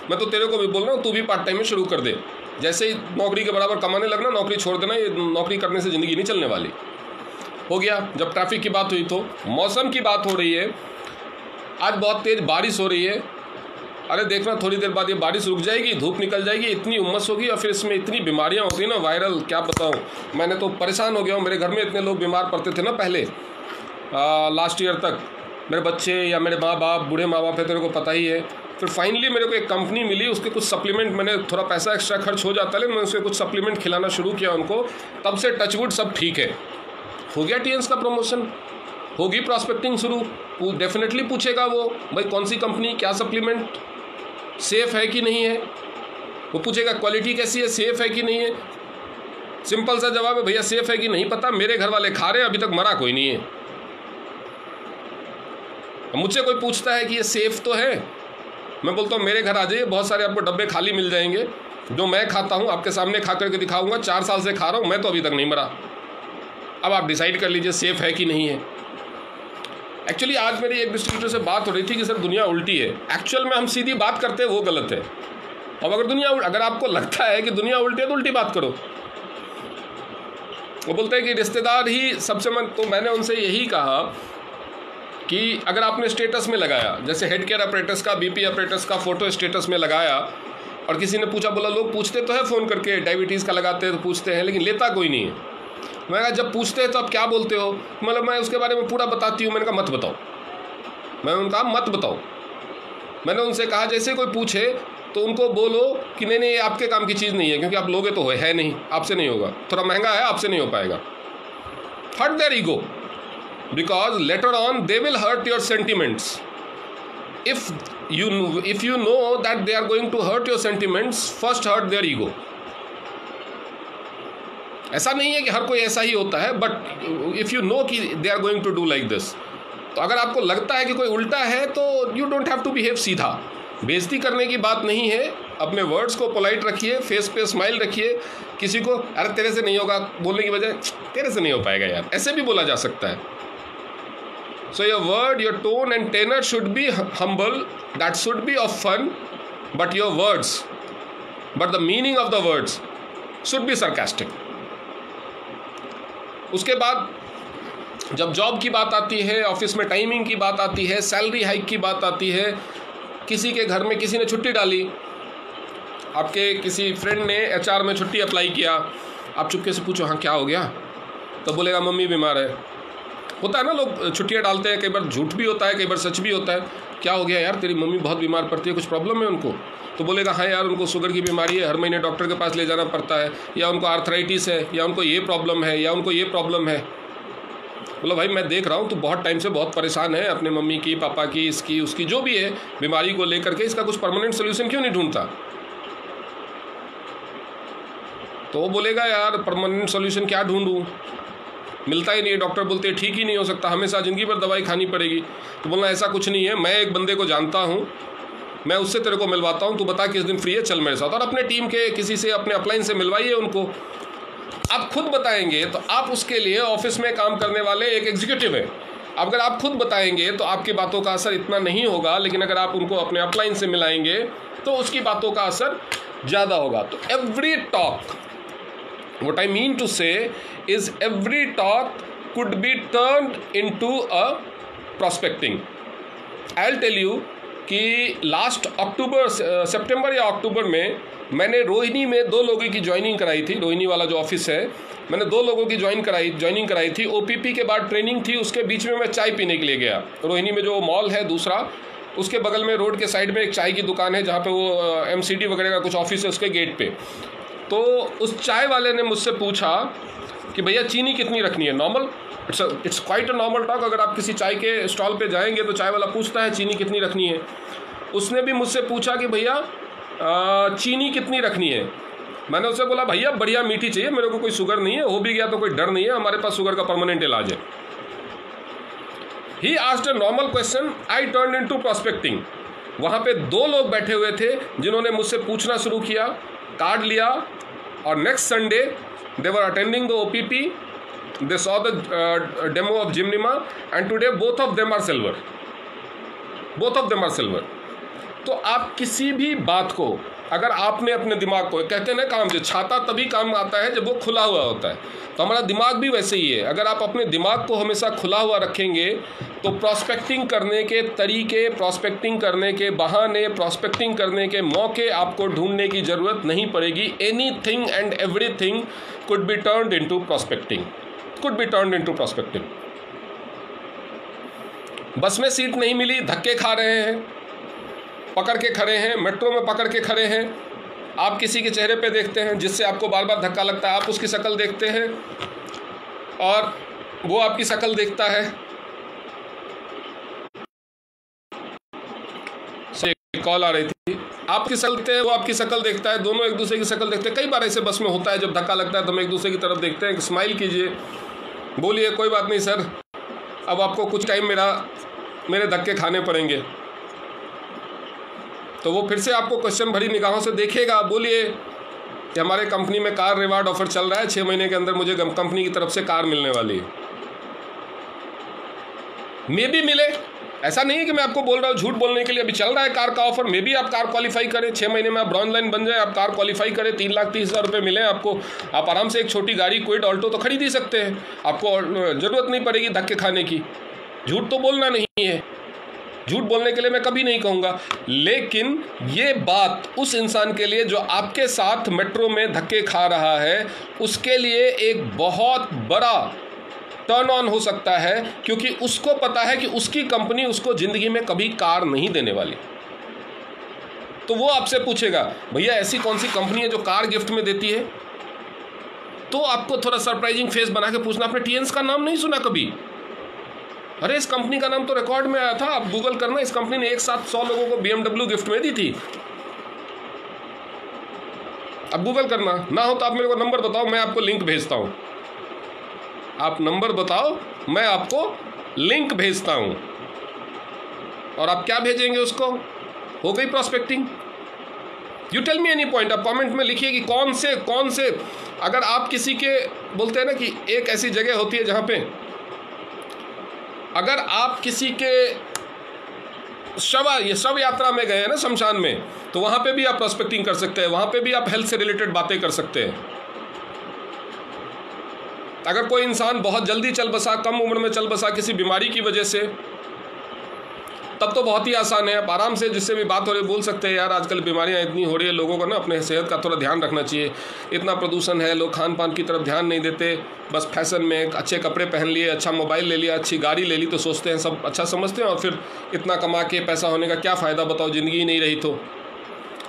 A: मैं तो तेरे को भी बोल रहा हूँ, तू भी पार्ट टाइम में शुरू कर दे, जैसे ही नौकरी के बराबर कमाने लगना नौकरी छोड़ देना, ये नौकरी करने से ज़िंदगी नहीं चलने वाली। हो गया। जब ट्रैफिक की बात हुई तो मौसम की बात हो रही है, आज बहुत तेज़ बारिश हो रही है, अरे देखना थोड़ी देर बाद ये बारिश रुक जाएगी, धूप निकल जाएगी, इतनी उमस होगी और फिर इसमें इतनी बीमारियां होती हैं ना, वायरल, क्या बताऊं, मैंने तो परेशान हो गया हूँ। मेरे घर में इतने लोग बीमार पड़ते थे ना पहले, लास्ट ईयर तक, मेरे बच्चे या मेरे माँ बाप, बूढ़े माँ बाप है, तेरे को पता ही है। फिर फाइनली मेरे को एक कंपनी मिली, उसके कुछ सप्लीमेंट, मैंने थोड़ा पैसा एक्स्ट्रा खर्च हो जाता है लेकिन मैं उसके कुछ सप्लीमेंट खिलाना शुरू किया उनको, तब से टचवुड सब ठीक है। हो गया टीएन्स का प्रमोशन, होगी प्रॉस्पेक्टिंग शुरू, डेफिनेटली पूछेगा वो, भाई कौन सी कंपनी, क्या सप्लीमेंट, सेफ़ है कि नहीं है, वो पूछेगा क्वालिटी कैसी है, सेफ़ है कि नहीं है। सिंपल सा जवाब है, भैया सेफ़ है कि नहीं पता, मेरे घर वाले खा रहे हैं, अभी तक मरा कोई नहीं है। मुझसे कोई पूछता है कि ये सेफ़ तो है, मैं बोलता हूँ मेरे घर आ जाइए, बहुत सारे आपको डब्बे खाली मिल जाएंगे, जो मैं खाता हूँ आपके सामने खा करके दिखाऊंगा, 4 साल से खा रहा हूँ, मैं तो अभी तक नहीं मरा। अब आप डिसाइड कर लीजिए सेफ़ है कि नहीं है। एक्चुअली आज मेरी एक डिस्ट्रीब्यूटर से बात हो रही थी कि सर दुनिया उल्टी है। एक्चुअल में हम सीधी बात करते हैं, वो गलत है। अब अगर आपको लगता है कि दुनिया उल्टी है तो उल्टी बात करो। वो बोलते हैं कि रिश्तेदार ही सबसे तो मैंने उनसे यही कहा कि अगर आपने स्टेटस में लगाया, जैसे हेड केयर ऑपरेटर्स का, बीपी ऑपरेटर्स का फ़ोटो स्टेटस में लगाया और किसी ने पूछा, बोला लोग पूछते तो है फ़ोन करके, डायबिटीज़ का लगाते हैं तो पूछते हैं, लेकिन लेता कोई नहीं है। मैं कहा जब पूछते हैं तो आप क्या बोलते हो, मतलब मैं उसके बारे में पूरा बताती हूँ। मैंने कहा मत बताओ, मैं उनका मत बताओ। मैंने उनसे कहा जैसे कोई पूछे तो उनको बोलो कि नहीं ये आपके काम की चीज़ नहीं है, क्योंकि आप लोगे तो है नहीं, आपसे नहीं होगा, थोड़ा महंगा है, आपसे नहीं हो पाएगा। Hurt their ego, because later on they will hurt your sentiments. If you know that they are going to hurt your sentiments, first hurt their ego. ऐसा नहीं है कि हर कोई ऐसा ही होता है, बट इफ़ यू नो कि they are going to do like this, तो अगर आपको लगता है कि कोई उल्टा है तो you don't have to behave सीधा। बेइज्जती करने की बात नहीं है, अपने वर्ड्स को पोलाइट रखिए, फेस पे स्माइल रखिए। किसी को अरे तेरे से नहीं होगा बोलने की बजाय तेरे से नहीं हो पाएगा यार, ऐसे भी बोला जा सकता है। So your word, your tone and tenor should be humble, that should be of fun, but your words, but the meaning of the words should be sarcastic. उसके बाद जब जॉब की बात आती है, ऑफिस में टाइमिंग की बात आती है, सैलरी हाइक की बात आती है, किसी के घर में किसी ने छुट्टी डाली, आपके किसी फ्रेंड ने HR में छुट्टी अप्लाई किया, आप चुपके से पूछो हाँ क्या हो गया, तो बोलेगा मम्मी बीमार है। होता है ना, लोग छुट्टियाँ डालते हैं, कई बार झूठ भी होता है, कई बार सच भी होता है। क्या हो गया यार, तेरी मम्मी बहुत बीमार पड़ती है, कुछ प्रॉब्लम है उनको? तो बोलेगा हाँ यार उनको शुगर की बीमारी है, हर महीने डॉक्टर के पास ले जाना पड़ता है, या उनको आर्थराइटिस है, या उनको ये प्रॉब्लम है, या उनको ये प्रॉब्लम है। बोलो भाई मैं देख रहा हूँ तू बहुत टाइम से बहुत परेशान है अपने मम्मी की, पापा की, इसकी उसकी जो भी है बीमारी को लेकर के, इसका कुछ परमानेंट सोल्यूशन क्यों नहीं ढूंढता? तो वो बोलेगा यार परमानेंट सोल्यूशन क्या ढूंढूं, मिलता ही नहीं है, डॉक्टर बोलते हैं ठीक ही नहीं हो सकता, हमेशा ज़िंदगी भर दवाई खानी पड़ेगी। तो बोलना ऐसा कुछ नहीं है, मैं एक बंदे को जानता हूँ, मैं उससे तेरे को मिलवाता हूँ, तू बता किस दिन फ्री है, चल मेरे साथ। और अपने टीम के किसी से, अपने अपलाइन से मिलवाइए उनको। आप खुद बताएंगे तो आप उसके लिए ऑफिस में काम करने वाले एक एग्जीक्यूटिव है, अगर आप खुद बताएंगे तो आपकी बातों का असर इतना नहीं होगा, लेकिन अगर आप उनको अपने अपलाइन से मिलाएंगे तो उसकी बातों का असर ज़्यादा होगा। तो every talk, what I mean to say is every talk could be turned into a prospecting. I'll tell you कि लास्ट सितंबर या अक्टूबर में मैंने रोहिणी में 2 लोगों की ज्वाइनिंग कराई थी। रोहिणी वाला जो ऑफिस है, मैंने 2 लोगों की ज्वाइनिंग कराई थी। OPP के बाद ट्रेनिंग थी, उसके बीच में मैं चाय पीने के लिए गया। रोहिणी में जो मॉल है दूसरा, उसके बगल में रोड के साइड में एक चाय की दुकान है, जहाँ पे वो MCD वगैरह का कुछ ऑफिस है, उसके गेट पे। तो उस चाय वाले ने मुझसे पूछा कि भैया चीनी कितनी रखनी है, normal, it's quite a normal talk. अगर आप किसी चाय के स्टॉल पे जाएंगे तो चाय वाला पूछता है चीनी कितनी रखनी है। उसने भी मुझसे पूछा कि भैया चीनी कितनी रखनी है। मैंने उससे बोला भैया बढ़िया मीठी चाहिए, मेरे को कोई शुगर नहीं है, हो भी गया तो कोई डर नहीं है, हमारे पास शुगर का परमानेंट इलाज है। He asked a normal question, I turned into prospecting. वहाँ पे 2 लोग बैठे हुए थे जिन्होंने मुझसे पूछना शुरू किया, कार्ड लिया, और next Sunday they were attending the OPP, they saw the demo of जिमनिमा, and today both of them are silver. तो आप किसी भी बात को, अगर आपने अपने दिमाग को, कहते हैं ना काम से छाता तभी काम आता है जब वो खुला हुआ होता है, तो हमारा दिमाग भी वैसे ही है। अगर आप अपने दिमाग को हमेशा खुला हुआ रखेंगे तो प्रॉस्पेक्टिंग करने के तरीके, प्रॉस्पेक्टिंग करने के बहाने, प्रॉस्पेक्टिंग करने के मौके आपको ढूंढने की ज़रूरत नहीं पड़ेगी। Anything and everything could be turned into prospecting, बस में सीट नहीं मिली, धक्के खा रहे हैं, पकड़ के खड़े हैं, मेट्रो में पकड़ के खड़े हैं, आप किसी के चेहरे पे देखते हैं जिससे आपको बार बार धक्का लगता है, आप उसकी शक्ल देखते हैं और वो आपकी शक्ल देखता है। कॉल आ रही थी, आपकी शक्ल देखते हैं, वो आपकी शक्ल देखता है, दोनों एक दूसरे की शक्ल देखते हैं। कई बार ऐसे बस में होता है, जब धक्का लगता है तो हम एक दूसरे की तरफ देखते हैं, स्माइल कीजिए, बोलिए कोई बात नहीं सर, अब आपको कुछ टाइम मेरे धक्के खाने पड़ेंगे। तो वो फिर से आपको क्वेश्चन भरी निगाहों से देखेगा, बोलिए कि हमारे कंपनी में कार रिवार्ड ऑफर चल रहा है, 6 महीने के अंदर मुझे कंपनी की तरफ से कार मिलने वाली है। मे भी मिले, ऐसा नहीं है कि मैं आपको बोल रहा हूँ झूठ बोलने के लिए, अभी चल रहा है कार का ऑफर, मे भी आप कार क्वालिफाई करें, 6 महीने में आप ब्रॉन्ज लाइन बन जाए, आप कार क्वालिफाई करें, 3,30,000 रुपये मिले आपको, आप आराम से एक छोटी गाड़ी क्विड ऑल्टो तो खरीद ही सकते हैं, आपको ज़रूरत नहीं पड़ेगी धक्के खाने की। झूठ तो बोलना नहीं है, झूठ बोलने के लिए मैं कभी नहीं कहूँगा, लेकिन ये बात उस इंसान के लिए जो आपके साथ मेट्रो में धक्के खा रहा है, उसके लिए एक बहुत बड़ा टर्न ऑन हो सकता है, क्योंकि उसको पता है कि उसकी कंपनी उसको ज़िंदगी में कभी कार नहीं देने वाली। तो वो आपसे पूछेगा भैया ऐसी कौन सी कंपनी है जो कार गिफ्ट में देती है? तो आपको थोड़ा सरप्राइजिंग फेस बना के पूछना, आपने TNS का नाम नहीं सुना कभी? अरे इस कंपनी का नाम तो रिकॉर्ड में आया था, आप गूगल करना, इस कंपनी ने एक साथ 100 लोगों को BMW गिफ्ट में दी थी। अब गूगल करना ना हो तो आप मेरे को नंबर बताओ, मैं आपको लिंक भेजता हूं। आप नंबर बताओ, मैं आपको लिंक भेजता हूं, और आप क्या भेजेंगे उसको? हो गई prospecting. You tell me any point, आप कमेंट में लिखिए कि कौन से अगर आप किसी के, बोलते हैं ना कि एक ऐसी जगह होती है जहां पे अगर आप किसी के शव यात्रा में गए हैं ना, शमशान में, तो वहां पे भी आप प्रॉस्पेक्टिंग कर सकते हैं, वहां पे भी आप हेल्थ से रिलेटेड बातें कर सकते हैं। अगर कोई इंसान बहुत जल्दी चल बसा, कम उम्र में चल बसा किसी बीमारी की वजह से, तब तो बहुत ही आसान है, आप आराम से जिससे भी बात हो रही है बोल सकते हैं, यार आजकल बीमारियां इतनी हो रही है, लोगों को ना अपने सेहत का थोड़ा ध्यान रखना चाहिए, इतना प्रदूषण है, लोग खान पान की तरफ ध्यान नहीं देते, बस फैशन में अच्छे कपड़े पहन लिए, अच्छा मोबाइल ले लिया, अच्छी गाड़ी ले ली तो सोचते हैं सब अच्छा समझते हैं, और फिर इतना कमा के पैसा होने का क्या फ़ायदा बताओ, ज़िंदगी ही नहीं रही तो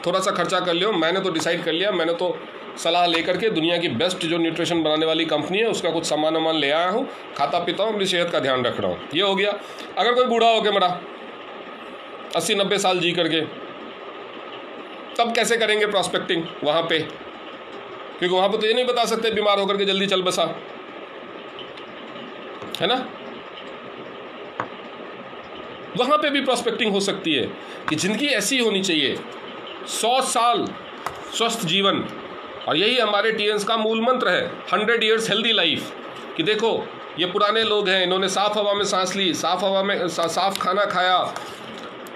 A: थोड़ा सा खर्चा कर लियो। मैंने तो डिसाइड कर लिया, मैंने तो सलाह लेकर के दुनिया की बेस्ट जो न्यूट्रिशन बनाने वाली कंपनी है उसका कुछ सामान वामान ले आया हूँ, खाता पीता हूँ, अपनी सेहत का ध्यान रख रहा हूँ। ये हो गया। अगर कोई बूढ़ा हो के मरा 80-90 साल जी करके, तब कैसे करेंगे प्रॉस्पेक्टिंग वहाँ पे, क्योंकि वहाँ पे तो ये नहीं बता सकते बीमार होकर के जल्दी चल बसा, है ना। वहाँ पे भी प्रॉस्पेक्टिंग हो सकती है कि ज़िंदगी ऐसी होनी चाहिए, 100 साल स्वस्थ जीवन, और यही हमारे टीएनएस का मूल मंत्र है, 100 years हेल्दी लाइफ। कि देखो ये पुराने लोग हैं, इन्होंने साफ़ हवा में सांस ली, साफ़ हवा में साफ़ खाना खाया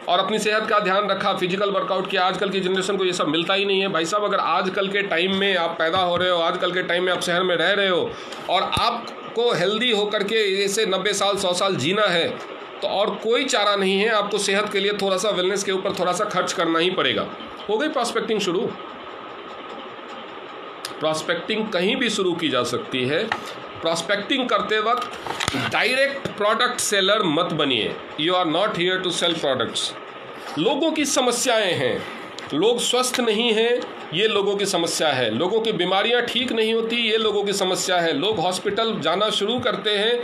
A: और अपनी सेहत का ध्यान रखा, फिजिकल वर्कआउट किया। आजकल की जनरेशन को ये सब मिलता ही नहीं है भाई साहब। अगर आजकल के टाइम में आप पैदा हो रहे हो, आजकल के टाइम में आप शहर में रह रहे हो और आपको हेल्दी होकर के ऐसे 90 साल 100 साल जीना है, तो और कोई चारा नहीं है, आपको सेहत के लिए थोड़ा सा वेलनेस के ऊपर थोड़ा सा खर्च करना ही पड़ेगा। हो गई प्रॉस्पेक्टिंग शुरू। प्रॉस्पेक्टिंग कहीं भी शुरू की जा सकती है। प्रॉस्पेक्टिंग करते वक्त डायरेक्ट प्रोडक्ट सेलर मत बनिए। You are not here to sell products. लोगों की समस्याएं हैं, लोग स्वस्थ नहीं हैं, ये लोगों की समस्या है। लोगों की बीमारियां ठीक नहीं होती, ये लोगों की समस्या है। लोग हॉस्पिटल जाना शुरू करते हैं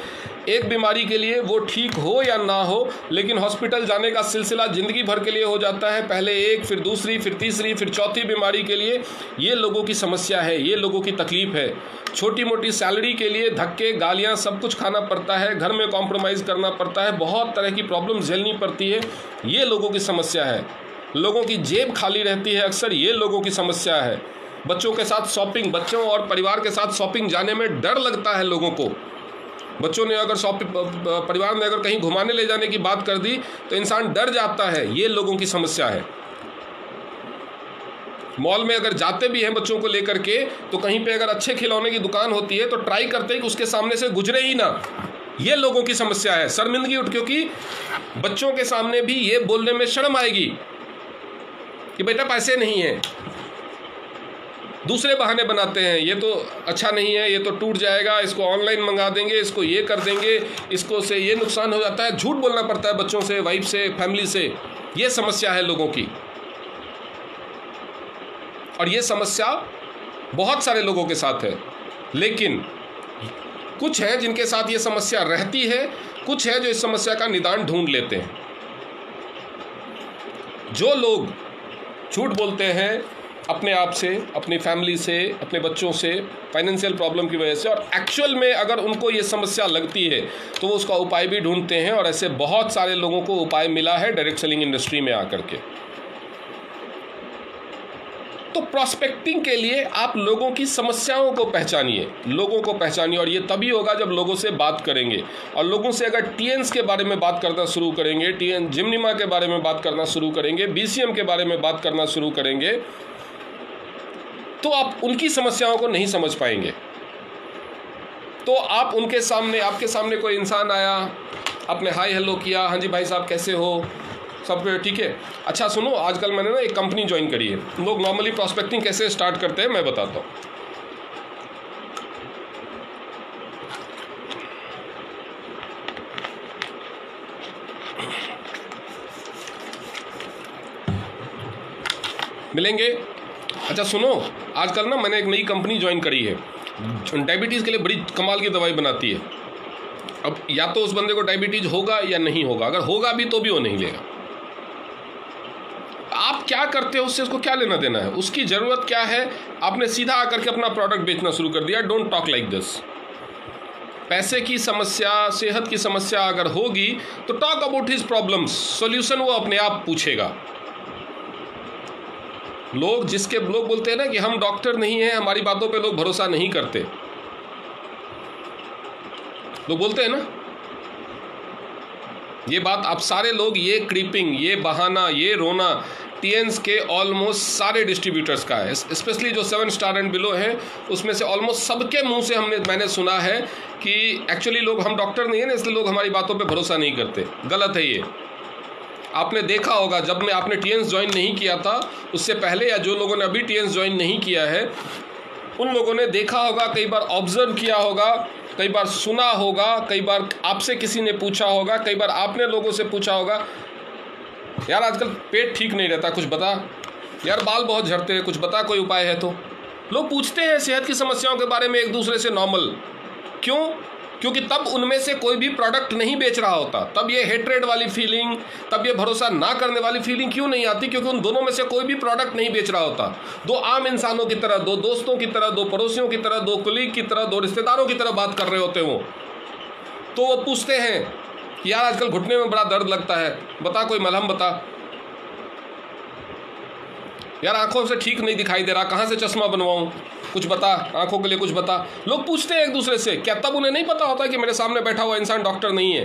A: एक बीमारी के लिए, वो ठीक हो या ना हो, लेकिन हॉस्पिटल जाने का सिलसिला ज़िंदगी भर के लिए हो जाता है। पहले एक, फिर दूसरी, फिर तीसरी, फिर चौथी बीमारी के लिए। ये लोगों की समस्या है, ये लोगों की तकलीफ़ है। छोटी मोटी सैलरी के लिए धक्के, गालियाँ, सब कुछ खाना पड़ता है, घर में कॉम्प्रोमाइज़ करना पड़ता है, बहुत तरह की प्रॉब्लम झेलनी पड़ती है। ये लोगों की समस्या है। लोगों की जेब खाली रहती है अक्सर, ये लोगों की समस्या है। बच्चों के साथ शॉपिंग, बच्चों और परिवार के साथ शॉपिंग जाने में डर लगता है लोगों को। बच्चों ने अगर परिवार ने अगर कहीं घुमाने ले जाने की बात कर दी तो इंसान डर जाता है, ये लोगों की समस्या है। मॉल में अगर जाते भी हैं बच्चों को लेकर के, तो कहीं पे अगर अच्छे खिलौने की दुकान होती है तो ट्राई करते हैं कि उसके सामने से गुजरे ही ना। ये लोगों की समस्या है। शर्मिंदगी उठ, क्योंकि बच्चों के सामने भी ये बोलने में शर्म आएगी कि बेटा पैसे नहीं है। दूसरे बहाने बनाते हैं, ये तो अच्छा नहीं है, ये तो टूट जाएगा, इसको ऑनलाइन मंगा देंगे, इसको ये कर देंगे, इसको से ये नुकसान हो जाता है। झूठ बोलना पड़ता है बच्चों से, वाइफ से, फैमिली से। ये समस्या है लोगों की, और ये समस्या बहुत सारे लोगों के साथ है। लेकिन कुछ हैं जिनके साथ ये समस्या रहती है, कुछ है जो इस समस्या का निदान ढूंढ लेते हैं। जो लोग झूठ बोलते हैं अपने आप से, अपनी फैमिली से, अपने बच्चों से, फाइनेंशियल प्रॉब्लम की वजह से, और एक्चुअल में अगर उनको ये समस्या लगती है तो वो उसका उपाय भी ढूंढते हैं, और ऐसे बहुत सारे लोगों को उपाय मिला है डायरेक्ट सेलिंग इंडस्ट्री में आकर के। तो प्रॉस्पेक्टिंग के लिए आप लोगों की समस्याओं को पहचानिए, लोगों को पहचानिए, और ये तभी होगा जब लोगों से बात करेंगे। और लोगों से अगर टीएनएस के बारे में बात करना शुरू करेंगे, जिम्निमा के बारे में बात करना शुरू करेंगे, बीसीएम के बारे में बात करना शुरू करेंगे, तो आप उनकी समस्याओं को नहीं समझ पाएंगे। तो आप उनके सामने, आपके सामने कोई इंसान आया, आपने हाय हेलो किया, हाँ जी भाई साहब कैसे हो, सब ठीक है। अच्छा सुनो, आजकल मैंने ना एक कंपनी ज्वाइन करी है। लोग नॉर्मली प्रॉस्पेक्टिंग कैसे स्टार्ट करते हैं मैं बताता हूँ। मिलेंगे। अच्छा सुनो, आजकल ना मैंने एक नई कंपनी ज्वाइन करी है, डायबिटीज़ के लिए बड़ी कमाल की दवाई बनाती है। अब या तो उस बंदे को डायबिटीज़ होगा या नहीं होगा, अगर होगा भी तो भी वो नहीं लेगा। आप क्या करते हो उससे उसको क्या लेना देना है, उसकी ज़रूरत क्या है। आपने सीधा आकर के अपना प्रोडक्ट बेचना शुरू कर दिया। Don't talk like this. पैसे की समस्या, सेहत की समस्या अगर होगी तो talk about his problems, solution वो अपने आप पूछेगा। लोग बोलते हैं ना कि हम डॉक्टर नहीं हैं, हमारी बातों पे लोग भरोसा नहीं करते, लोग बोलते हैं ना ये बात। आप सारे लोग, ये क्रीपिंग, ये बहाना, ये रोना टीएनएस के ऑलमोस्ट सारे डिस्ट्रीब्यूटर्स का है। स्पेशली जो 7 स्टार एंड बिलो हैं उसमें से ऑलमोस्ट सबके मुंह से मैंने सुना है कि एक्चुअली लोग, हम डॉक्टर नहीं है ना इसलिए लोग हमारी बातों पे भरोसा नहीं करते। गलत है ये। आपने देखा होगा जब मैं आपने टीएन्स ज्वाइन नहीं किया था उससे पहले, या जो लोगों ने अभी टीएन्स ज्वाइन नहीं किया है उन लोगों ने देखा होगा, कई बार ऑब्जर्व किया होगा, कई बार सुना होगा, कई बार आपसे किसी ने पूछा होगा, कई बार आपने लोगों से पूछा होगा, यार आजकल पेट ठीक नहीं रहता, कुछ बता, यार बाल बहुत झड़ते हैं, कुछ बता, कोई उपाय है तो। लोग पूछते हैं सेहत की समस्याओं के बारे में एक दूसरे से नॉर्मल। क्यों? क्योंकि तब उनमें से कोई भी प्रोडक्ट नहीं बेच रहा होता, तब ये हेट्रेड वाली फीलिंग, तब ये भरोसा ना करने वाली फीलिंग क्यों नहीं आती? क्योंकि उन दोनों में से कोई भी प्रोडक्ट नहीं बेच रहा होता। दो आम इंसानों की तरह, दो दोस्तों की तरह, दो पड़ोसियों की तरह, दो कुलीग की तरह, दो रिश्तेदारों की तरह बात कर रहे होते वो। तो वो पूछते हैं कि यार आजकल घुटने में बड़ा दर्द लगता है, बता कोई मलहम बता, यार आंखों से ठीक नहीं दिखाई दे रहा, कहाँ से चश्मा बनवाऊं, कुछ बता, आंखों के लिए कुछ बता। लोग पूछते हैं एक दूसरे से। क्या तब उन्हें नहीं पता होता कि मेरे सामने बैठा हुआ इंसान डॉक्टर नहीं है?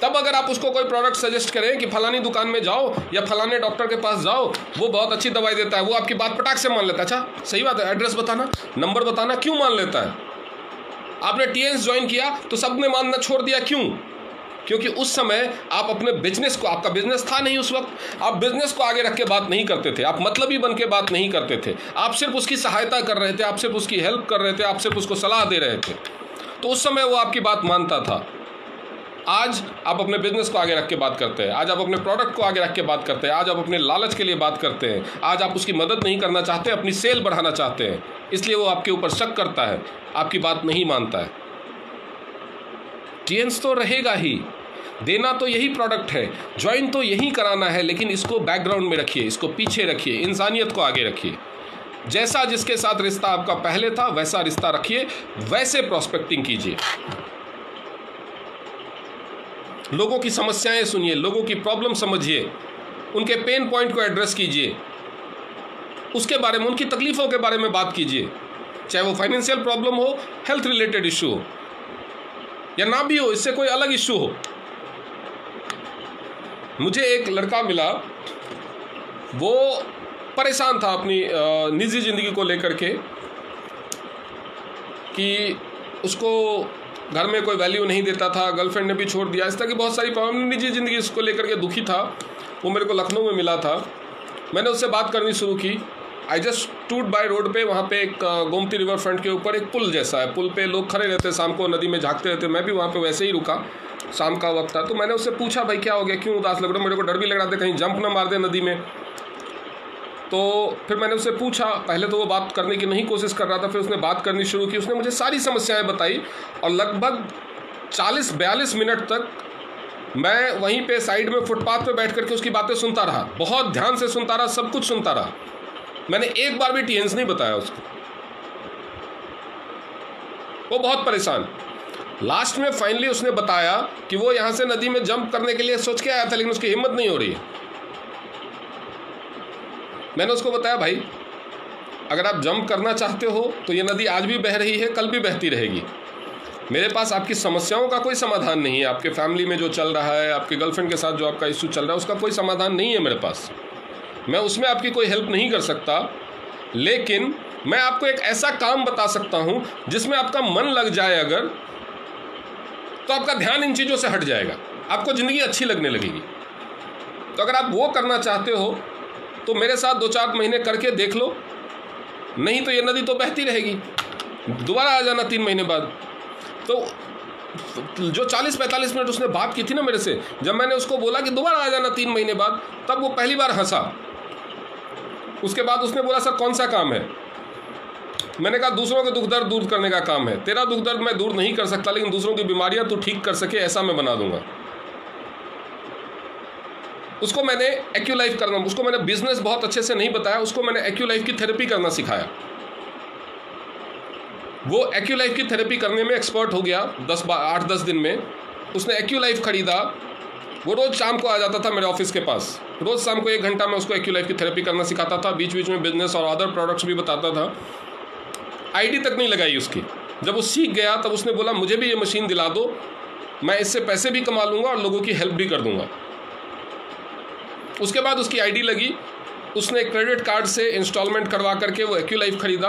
A: तब अगर आप उसको कोई प्रोडक्ट सजेस्ट करें कि फलानी दुकान में जाओ या फलाने डॉक्टर के पास जाओ, वो बहुत अच्छी दवाई देता है, वो आपकी बात पटाख से मान लेता है। अच्छा सही बात है, एड्रेस बताना, नंबर बताना, क्यों मान लेता है? आपने टीएन्स ज्वाइन किया तो सबने मानना छोड़ दिया, क्यों? क्योंकि उस समय आप अपने बिजनेस को, आपका बिजनेस था नहीं उस वक्त, आप बिजनेस को आगे रख के बात नहीं करते थे, आप मतलबी बन के बात नहीं करते थे, आप सिर्फ उसकी सहायता कर रहे थे, आप सिर्फ उसकी हेल्प कर रहे थे, आप सिर्फ उसको सलाह दे रहे थे, तो उस समय वो आपकी बात मानता था। आज आप अपने बिजनेस को आगे रख के बात करते हैं, आज आप अपने प्रोडक्ट को आगे रख के बात करते हैं, आज आप अपने लालच के लिए बात करते हैं, आज आप उसकी मदद नहीं करना चाहते, अपनी सेल बढ़ाना चाहते हैं, इसलिए वो आपके ऊपर शक करता है, आपकी बात नहीं मानता है। टीएन्स तो रहेगा ही, देना तो यही प्रोडक्ट है, ज्वाइन तो यही कराना है, लेकिन इसको बैकग्राउंड में रखिए, इसको पीछे रखिए, इंसानियत को आगे रखिए। जैसा जिसके साथ रिश्ता आपका पहले था वैसा रिश्ता रखिए, वैसे प्रोस्पेक्टिंग कीजिए, लोगों की समस्याएं सुनिए, लोगों की प्रॉब्लम समझिए, उनके पेन पॉइंट को एड्रेस कीजिए, उसके बारे में, उनकी तकलीफ़ों के बारे में बात कीजिए, चाहे वो फाइनेंशियल प्रॉब्लम हो, हेल्थ रिलेटेड इशू हो या ना भी हो, इससे कोई अलग इशू हो। मुझे एक लड़का मिला, वो परेशान था अपनी निजी ज़िंदगी को लेकर के कि उसको घर में कोई वैल्यू नहीं देता था, गर्लफ्रेंड ने भी छोड़ दिया, इस तरह की बहुत सारी प्रॉब्लम, निजी ज़िंदगी इसको लेकर के दुखी था। वो मेरे को लखनऊ में मिला था, मैंने उससे बात करनी शुरू की। I just stood by road पे, वहाँ पे एक गोमती रिवर फ्रंट के ऊपर एक पुल जैसा है, पुल पे लोग खड़े रहते, शाम को नदी में झाँकते रहते, मैं भी वहाँ पे वैसे ही रुका, शाम का वक्त था। तो मैंने उससे पूछा, भाई क्या हो गया, क्यों उदास लग रहा है? मेरे को डर भी लग रहा था कहीं जंप ना मार दे नदी में। तो फिर मैंने उससे पूछा, पहले तो वो बात करने की नहीं कोशिश कर रहा था, फिर उसने बात करनी शुरू की, उसने मुझे सारी समस्याएं बताई और लगभग 40-42 मिनट तक मैं वहीं पे साइड में फुटपाथ पे बैठ करके उसकी बातें सुनता रहा, बहुत ध्यान से सुनता रहा, सब कुछ सुनता रहा। मैंने एक बार भी टीएन्स नहीं बताया उसको। वो बहुत परेशान, लास्ट में फाइनली उसने बताया कि वो यहाँ से नदी में जंप करने के लिए सोच के आया था, लेकिन उसकी हिम्मत नहीं हो रही है। मैंने उसको बताया, भाई अगर आप जंप करना चाहते हो तो ये नदी आज भी बह रही है, कल भी बहती रहेगी। मेरे पास आपकी समस्याओं का कोई समाधान नहीं है, आपके फैमिली में जो चल रहा है, आपके गर्लफ्रेंड के साथ जो आपका इशू चल रहा है, उसका कोई समाधान नहीं है मेरे पास, मैं उसमें आपकी कोई हेल्प नहीं कर सकता, लेकिन मैं आपको एक ऐसा काम बता सकता हूँ जिसमें आपका मन लग जाए अगर, तो आपका ध्यान इन चीज़ों से हट जाएगा, आपको ज़िंदगी अच्छी लगने लगेगी। तो अगर आप वो करना चाहते हो तो मेरे साथ 2-4 महीने करके देख लो, नहीं तो ये नदी तो बहती रहेगी, दोबारा आ जाना 3 महीने बाद। तो जो 40-45 मिनट उसने बात की थी ना मेरे से, जब मैंने उसको बोला कि दोबारा आ जाना 3 महीने बाद, तब वो पहली बार हंसा। उसके बाद उसने बोला, सर कौन सा काम है? मैंने कहा, दूसरों के दुख दर्द दूर करने का काम है। तेरा दुख दर्द मैं दूर नहीं कर सकता, लेकिन दूसरों की बीमारियां तू ठीक कर सके ऐसा मैं बना दूंगा। उसको मैंने एक्यूलाइफ करना, उसको मैंने बिजनेस बहुत अच्छे से नहीं बताया, उसको मैंने एक्यूलाइफ की थेरेपी करना सिखाया। वो एक्यूलाइफ की थेरेपी करने में एक्सपर्ट हो गया 8-10 दिन में। उसने एक्यूलाइफ खरीदा, वो रोज़ शाम को आ जाता था मेरे ऑफिस के पास, रोज़ शाम को 1 घंटा मैं उसको एक्यूलाइफ की थेरेपी करना सिखाता था, बीच बीच में बिजनेस और अदर प्रोडक्ट्स भी बताता था। आईडी तक नहीं लगाई उसकी। जब वो सीख गया तब उसने बोला, मुझे भी ये मशीन दिला दो, मैं इससे पैसे भी कमा लूँगा और लोगों की हेल्प भी कर दूँगा। उसके बाद उसकी आईडी लगी, उसने क्रेडिट कार्ड से इंस्टॉलमेंट करवा करके वो एक्यूलाइफ खरीदा।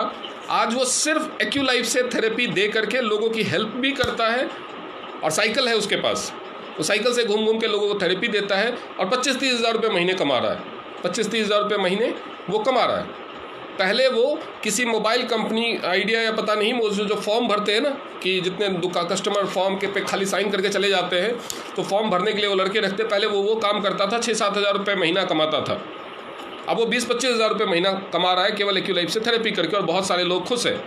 A: आज वो सिर्फ एक्यूलाइफ से थेरेपी दे करके लोगों की हेल्प भी करता है, और साइकिल है उसके पास, वो साइकिल से घूम घूम के लोगों को थेरेपी देता है और 25-30 हज़ार रुपये महीने कमा रहा है। 25-30 हज़ार रुपये महीने वो कमा रहा है। पहले वो किसी मोबाइल कंपनी आइडिया या पता नहीं, वो जो फॉर्म भरते हैं ना कि जितने कस्टमर फॉर्म के पे खाली साइन करके चले जाते हैं, तो फॉर्म भरने के लिए वो लड़के रखते, पहले वो काम करता था, 6-7 हज़ार रुपये महीना कमाता था। अब वो 20-25 हज़ार रुपये महीना कमा रहा है केवल एक्यूलाइफ से थेरेपी करके, और बहुत सारे लोग खुश हैं।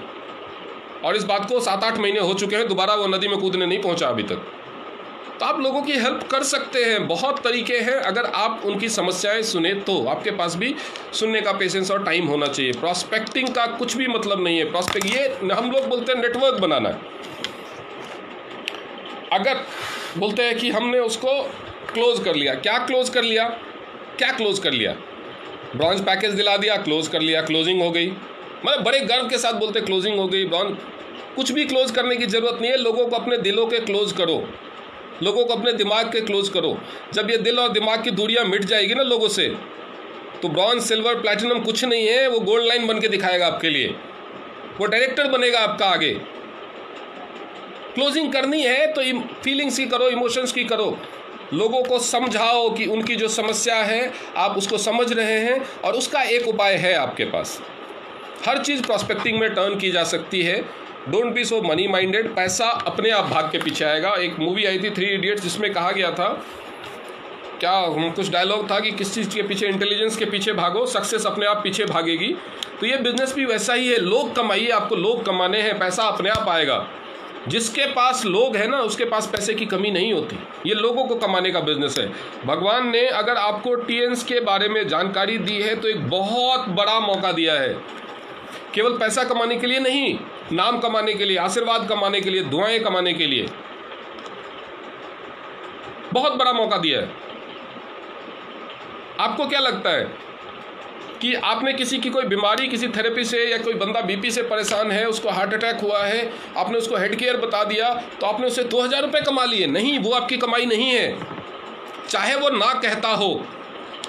A: और इस बात को 7-8 महीने हो चुके हैं, दोबारा वो नदी में कूदने नहीं पहुंचा अभी तक। तो आप लोगों की हेल्प कर सकते हैं, बहुत तरीके हैं। अगर आप उनकी समस्याएं सुने तो आपके पास भी सुनने का पेशेंस और टाइम होना चाहिए। प्रॉस्पेक्टिंग का कुछ भी मतलब नहीं है। प्रॉस्पेक्ट ये हम लोग बोलते हैं नेटवर्क बनाना है। अगर बोलते हैं कि हमने उसको क्लोज कर लिया, क्या क्लोज कर लिया, क्या क्लोज कर लिया, ब्रॉन्ज पैकेज दिला दिया, क्लोज कर लिया, क्लोजिंग हो गई। मतलब बड़े गर्व के साथ बोलते क्लोजिंग हो गई, ब्रॉन्ज। कुछ भी क्लोज करने की ज़रूरत नहीं है। लोगों को अपने दिलों के क्लोज करो, लोगों को अपने दिमाग के क्लोज करो। जब ये दिल और दिमाग की दूरियां मिट जाएगी ना लोगों से, तो ब्रॉन्ज, सिल्वर, प्लैटिनम कुछ नहीं है, वो गोल्ड लाइन बन के दिखाएगा आपके लिए, वो डायरेक्टर बनेगा आपका आगे। क्लोजिंग करनी है तो फीलिंग्स की करो, इमोशंस की करो। लोगों को समझाओ कि उनकी जो समस्या है आप उसको समझ रहे हैं और उसका एक उपाय है आपके पास। हर चीज़ प्रॉस्पेक्टिंग में टर्न की जा सकती है। Don't be so money minded. पैसा अपने आप भाग के पीछे आएगा। एक मूवी आई थी 3 इडियट्स, जिसमें कहा गया था, क्या कुछ डायलॉग था कि किस चीज़ के पीछे, इंटेलिजेंस के पीछे भागो, सक्सेस अपने आप पीछे भागेगी। तो ये बिजनेस भी वैसा ही है। लोग कमाइए, आपको लोग कमाने हैं, पैसा अपने आप आएगा। जिसके पास लोग हैं ना, उसके पास पैसे की कमी नहीं होती। ये लोगों को कमाने का बिजनेस है। भगवान ने अगर आपको टीएन्स के बारे में जानकारी दी है तो एक बहुत बड़ा मौका दिया है। केवल पैसा कमाने के लिए नहीं, नाम कमाने के लिए, आशीर्वाद कमाने के लिए, दुआएं कमाने के लिए बहुत बड़ा मौका दिया है। आपको क्या लगता है कि आपने किसी की कोई बीमारी, किसी थेरेपी से, या कोई बंदा बीपी से परेशान है, उसको हार्ट अटैक हुआ है, आपने उसको हेड केयर बता दिया तो आपने उससे 2000 रुपये कमा लिए? नहीं, वो आपकी कमाई नहीं है। चाहे वो ना कहता हो,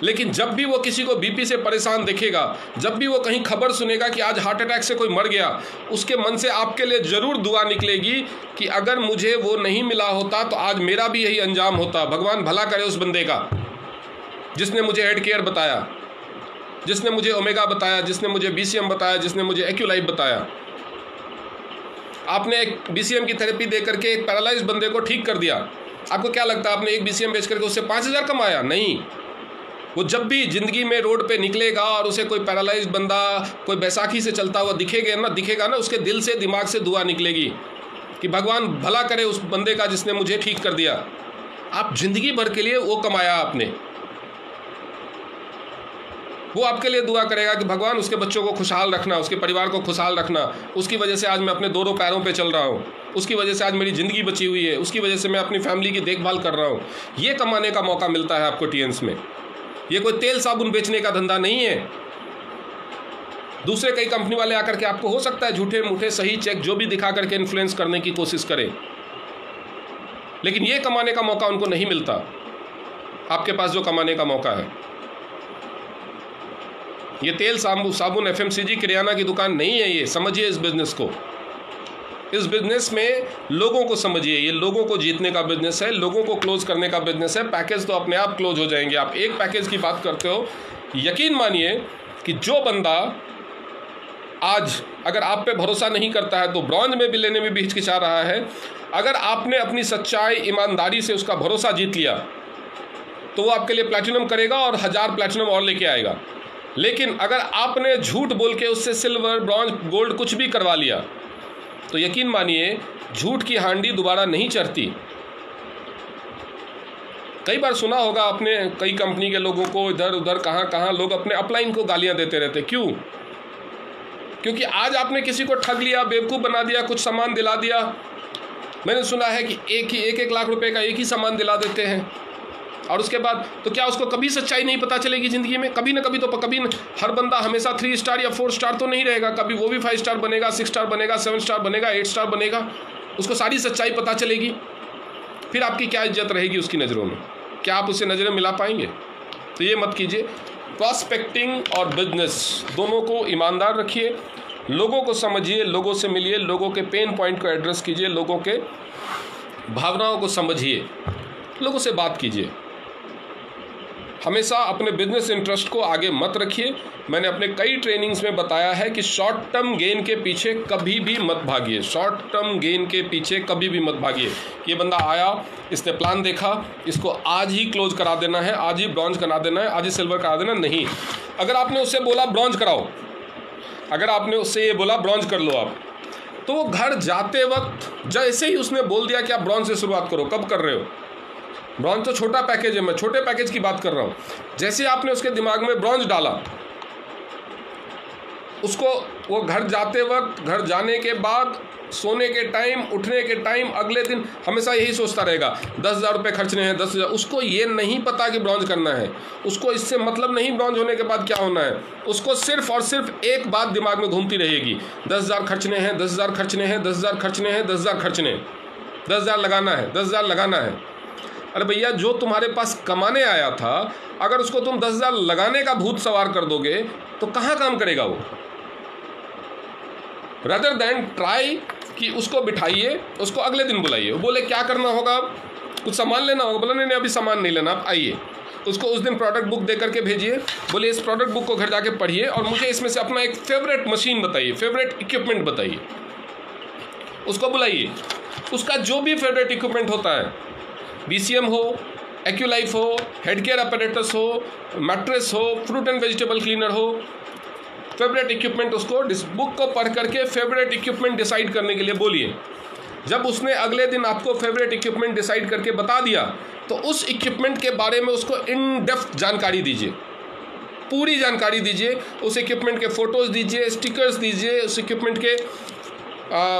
A: लेकिन जब भी वो किसी को बीपी से परेशान देखेगा, जब भी वो कहीं खबर सुनेगा कि आज हार्ट अटैक से कोई मर गया, उसके मन से आपके लिए ज़रूर दुआ निकलेगी कि अगर मुझे वो नहीं मिला होता तो आज मेरा भी यही अंजाम होता। भगवान भला करे उस बंदे का जिसने मुझे हेड केयर बताया, जिसने मुझे ओमेगा बताया, जिसने मुझे बीसीएम बताया, जिसने मुझे एक्यूलाइफ बताया। आपने एक बीसीएम की थेरेपी दे करके एक पैरालाइज बंदे को ठीक कर दिया। आपको क्या लगता है आपने एक बीसीएम बेच करके उससे 5000 कमाया? नहीं। वो जब भी जिंदगी में रोड पे निकलेगा और उसे कोई पैरालाइज बंदा, कोई बैसाखी से चलता हुआ दिखेगा ना, उसके दिल से, दिमाग से दुआ निकलेगी कि भगवान भला करे उस बंदे का जिसने मुझे ठीक कर दिया। आप जिंदगी भर के लिए वो कमाया आपने। वो आपके लिए दुआ करेगा कि भगवान उसके बच्चों को खुशहाल रखना, उसके परिवार को खुशहाल रखना। उसकी वजह से आज मैं अपने 2 पैरों पे चल रहा हूँ, उसकी वजह से आज मेरी ज़िंदगी बची हुई है, उसकी वजह से मैं अपनी फैमिली की देखभाल कर रहा हूँ। ये कमाने का मौका मिलता है आपको टीएन्स में। ये कोई तेल साबुन बेचने का धंधा नहीं है। दूसरे कई कंपनी वाले आकर के आपको हो सकता है झूठे मूठे सही चेक जो भी दिखा करके इन्फ्लुएंस करने की कोशिश करें, लेकिन ये कमाने का मौका उनको नहीं मिलता। आपके पास जो कमाने का मौका है, ये तेल साबुन एफएमसीजी किराना की दुकान नहीं है। ये समझिए इस बिजनेस को। इस बिजनेस में लोगों को समझिए। ये लोगों को जीतने का बिजनेस है, लोगों को क्लोज करने का बिजनेस है। पैकेज तो अपने आप क्लोज हो जाएंगे। आप एक पैकेज की बात करते हो, यकीन मानिए कि जो बंदा आज अगर आप पे भरोसा नहीं करता है तो ब्रॉन्ज में भी लेने में भी हिचकिचा रहा है, अगर आपने अपनी सच्चाई, ईमानदारी से उसका भरोसा जीत लिया तो वो आपके लिए प्लैटिनम करेगा और 1000 प्लैटिनम और लेके आएगा। लेकिन अगर आपने झूठ बोल के उससे सिल्वर, ब्रॉन्ज, गोल्ड कुछ भी करवा लिया तो यकीन मानिए झूठ की हांडी दोबारा नहीं चढ़ती। कई बार सुना होगा आपने कई कंपनी के लोगों को, इधर उधर कहाँ लोग अपने अपलाइन को गालियां देते रहते। क्यों? क्योंकि आज आपने किसी को ठग लिया, बेवकूफ़ बना दिया, कुछ सामान दिला दिया। मैंने सुना है कि एक लाख रुपए का एक ही सामान दिला देते हैं, और उसके बाद तो क्या उसको कभी सच्चाई नहीं पता चलेगी ज़िंदगी में? कभी ना कभी तो कभी न, हर बंदा हमेशा 3 स्टार या 4 स्टार तो नहीं रहेगा। कभी वो भी 5 स्टार बनेगा, 6 स्टार बनेगा, 7 स्टार बनेगा, 8 स्टार बनेगा। उसको सारी सच्चाई पता चलेगी, फिर आपकी क्या इज्जत रहेगी उसकी नज़रों में? क्या आप उससे नज़रें मिला पाएंगे? तो ये मत कीजिए। प्रॉस्पेक्टिंग और बिजनेस दोनों को ईमानदार रखिए, लोगों को समझिए, लोगों से मिलिए, लोगों के पेन पॉइंट को एड्रेस कीजिए, लोगों के भावनाओं को समझिए। लोगों से बात कीजिए। हमेशा अपने बिजनेस इंटरेस्ट को आगे मत रखिए। मैंने अपने कई ट्रेनिंग्स में बताया है कि शॉर्ट टर्म गेन के पीछे कभी भी मत भागिए। शॉर्ट टर्म गेन के पीछे कभी भी मत भागिए। ये बंदा आया, इसने प्लान देखा, इसको आज ही क्लोज करा देना है, आज ही ब्रॉन्ज करा देना है, आज ही सिल्वर करा देना, नहीं। अगर आपने उससे बोला ब्रॉन्ज कराओ, अगर आपने उससे ये बोला ब्रॉन्ज कर लो आप, तो वो घर जाते वक्त जैसे ही उसने बोल दिया कि आप ब्रॉन्ज से शुरुआत करो, कब कर रहे हो? ब्रॉन्ज तो छोटा पैकेज है, मैं छोटे पैकेज की बात कर रहा हूँ। जैसे आपने उसके दिमाग में ब्रॉन्ज डाला, उसको वो घर जाते वक्त, घर जाने के बाद, सोने के टाइम, उठने के टाइम, अगले दिन हमेशा यही सोचता रहेगा 10,000 रुपये खर्चने हैं, 10,000। उसको ये नहीं पता कि ब्रॉन्ज करना है, उसको इससे मतलब नहीं ब्रॉन्ज होने के बाद क्या होना है। उसको सिर्फ और सिर्फ एक बात दिमाग में घूमती रहेगी, 10,000 खर्चने हैं, 10,000 खर्चने हैं, 10,000 खर्चने हैं, 10,000 खर्चने, 10,000 लगाना है, 10,000 लगाना है। अरे भैया, जो तुम्हारे पास कमाने आया था, अगर उसको तुम 10,000 लगाने का भूत सवार कर दोगे तो कहाँ काम करेगा वो? रदर देन ट्राई कि उसको बिठाइए, उसको अगले दिन बुलाइए, वो बोले क्या करना होगा, कुछ सामान लेना होगा, बोला नहीं अभी सामान नहीं लेना, आप आइए। उसको उस दिन प्रोडक्ट बुक दे करके भेजिए, बोले इस प्रोडक्ट बुक को घर जाके पढ़िए और मुझे इसमें से अपना एक फेवरेट मशीन बताइए, फेवरेट इक्विपमेंट बताइए। उसको बुलाइए, उसका जो भी फेवरेट इक्विपमेंट होता है, BCM हो, एक्यूलाइफ हो, हेड केयर अपैरेटस हो, मैट्रेस हो, फ्रूट एंड वेजिटेबल क्लीनर हो, फेवरेट इक्विपमेंट उसको बुक को पढ़ करके फेवरेट इक्विपमेंट डिसाइड करने के लिए बोलिए। जब उसने अगले दिन आपको फेवरेट इक्विपमेंट डिसाइड करके बता दिया, तो उस इक्विपमेंट के बारे में उसको इन डेप्थ जानकारी दीजिए, पूरी जानकारी दीजिए। उस इक्विपमेंट के फ़ोटोज़ दीजिए, स्टिकर्स दीजिए, उस इक्विपमेंट के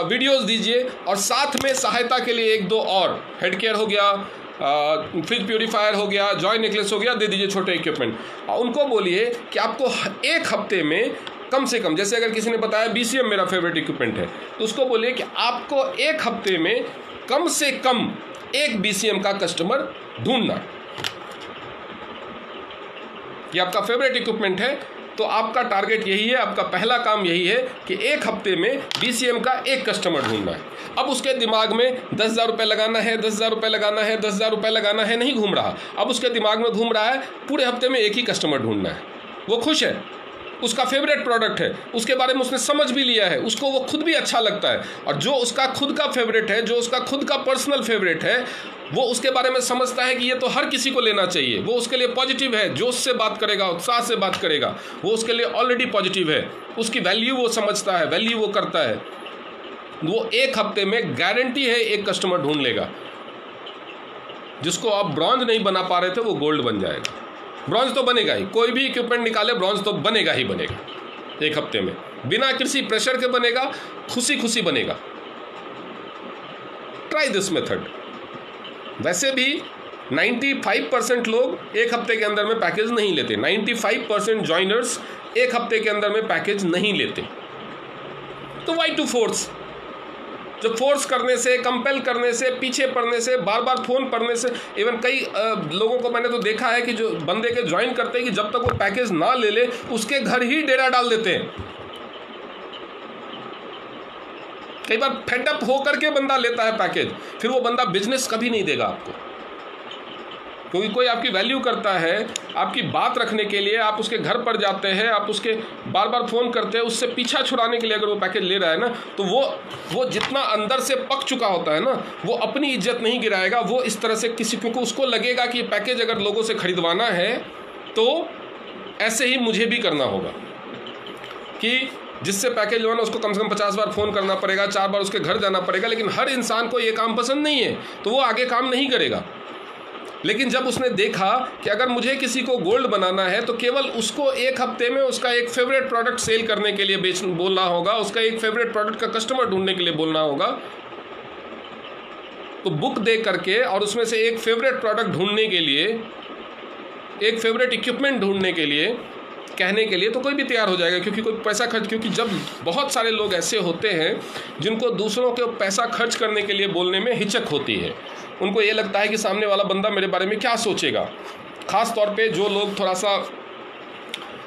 A: वीडियोज़ दीजिए, और साथ में सहायता के लिए 1-2 और, हेड केयर हो गया, फ्रिज प्यूरीफायर हो गया, जॉय नेकलेस हो गया, दे दीजिए छोटे इक्विपमेंट। और उनको बोलिए कि आपको एक हफ्ते में कम से कम, जैसे अगर किसी ने बताया BCM मेरा फेवरेट इक्विपमेंट है, तो उसको बोलिए कि आपको एक हफ्ते में कम से कम एक BCM का कस्टमर ढूंढना। ये आपका फेवरेट इक्विपमेंट है, तो आपका टारगेट यही है, आपका पहला काम यही है कि एक हफ्ते में BCM का एक कस्टमर ढूंढना है। अब उसके दिमाग में 10,000 रुपये लगाना है, 10,000 रुपये लगाना है, 10,000 रुपये लगाना है नहीं घूम रहा। अब उसके दिमाग में घूम रहा है पूरे हफ्ते में एक ही कस्टमर ढूंढना है। वो खुश है, उसका फेवरेट प्रोडक्ट है, उसके बारे में उसने समझ भी लिया है, उसको वो खुद भी अच्छा लगता है, और जो उसका खुद का फेवरेट है, जो उसका खुद का पर्सनल फेवरेट है, वो उसके बारे में समझता है कि ये तो हर किसी को लेना चाहिए। वो उसके लिए पॉजिटिव है, जोश से बात करेगा, उत्साह से बात करेगा, वो उसके लिए ऑलरेडी पॉजिटिव है, उसकी वैल्यू वो समझता है, वैल्यू वो करता है। वो एक हफ्ते में गारंटी है एक कस्टमर ढूंढ लेगा। जिसको आप ब्रॉन्ज नहीं बना पा रहे थे, वो गोल्ड बन जाएगा। ब्रॉन्ज तो बनेगा ही, कोई भी इक्विपमेंट निकाले ब्रॉन्ज तो बनेगा ही बनेगा, एक हफ्ते में, बिना किसी प्रेशर के बनेगा, खुशी खुशी बनेगा। Try this method. वैसे भी 95% लोग एक हफ्ते के अंदर में पैकेज नहीं लेते, 95% जॉइनर्स एक हफ्ते के अंदर में पैकेज नहीं लेते। तो वाई टू फोर्स? जब फोर्स करने से, कंपेल करने से, पीछे पड़ने से, बार बार फ़ोन करने से, इवन कई लोगों को मैंने तो देखा है कि जो बंदे के ज्वाइन करते हैं कि जब तक वो पैकेज ना ले ले उसके घर ही डेरा डाल देते हैं। कई बार फेडअप होकर के बंदा लेता है पैकेज, फिर वो बंदा बिजनेस कभी नहीं देगा आपको, क्योंकि कोई आपकी वैल्यू करता है, आपकी बात रखने के लिए आप उसके घर पर जाते हैं, आप उसके बार बार फ़ोन करते हैं, उससे पीछा छुड़ाने के लिए अगर वो पैकेज ले रहा है ना, तो वो जितना अंदर से पक चुका होता है ना, वो अपनी इज्जत नहीं गिराएगा। वो इस तरह से किसी, क्योंकि उसको लगेगा कि ये पैकेज अगर लोगों से खरीदवाना है तो ऐसे ही मुझे भी करना होगा, कि जिससे पैकेज लेना उसको कम से कम 50 बार फ़ोन करना पड़ेगा, 4 बार उसके घर जाना पड़ेगा। लेकिन हर इंसान को ये काम पसंद नहीं है, तो वो आगे काम नहीं करेगा। लेकिन जब उसने देखा कि अगर मुझे किसी को गोल्ड बनाना है तो केवल उसको एक हफ्ते में उसका एक फेवरेट प्रोडक्ट सेल करने के लिए बोलना होगा, उसका एक फेवरेट प्रोडक्ट का कस्टमर ढूंढने के लिए बोलना होगा, तो बुक दे करके और उसमें से एक फेवरेट प्रोडक्ट ढूंढने के लिए, एक फेवरेट इक्विपमेंट ढूंढने के लिए कहने के लिए तो कोई भी तैयार हो जाएगा, क्योंकि कोई पैसा खर्च, क्योंकि जब बहुत सारे लोग ऐसे होते हैं जिनको दूसरों के पैसा खर्च करने के लिए बोलने में हिचक होती है। उनको ये लगता है कि सामने वाला बंदा मेरे बारे में क्या सोचेगा। ख़ास तौर पे जो लोग थोड़ा सा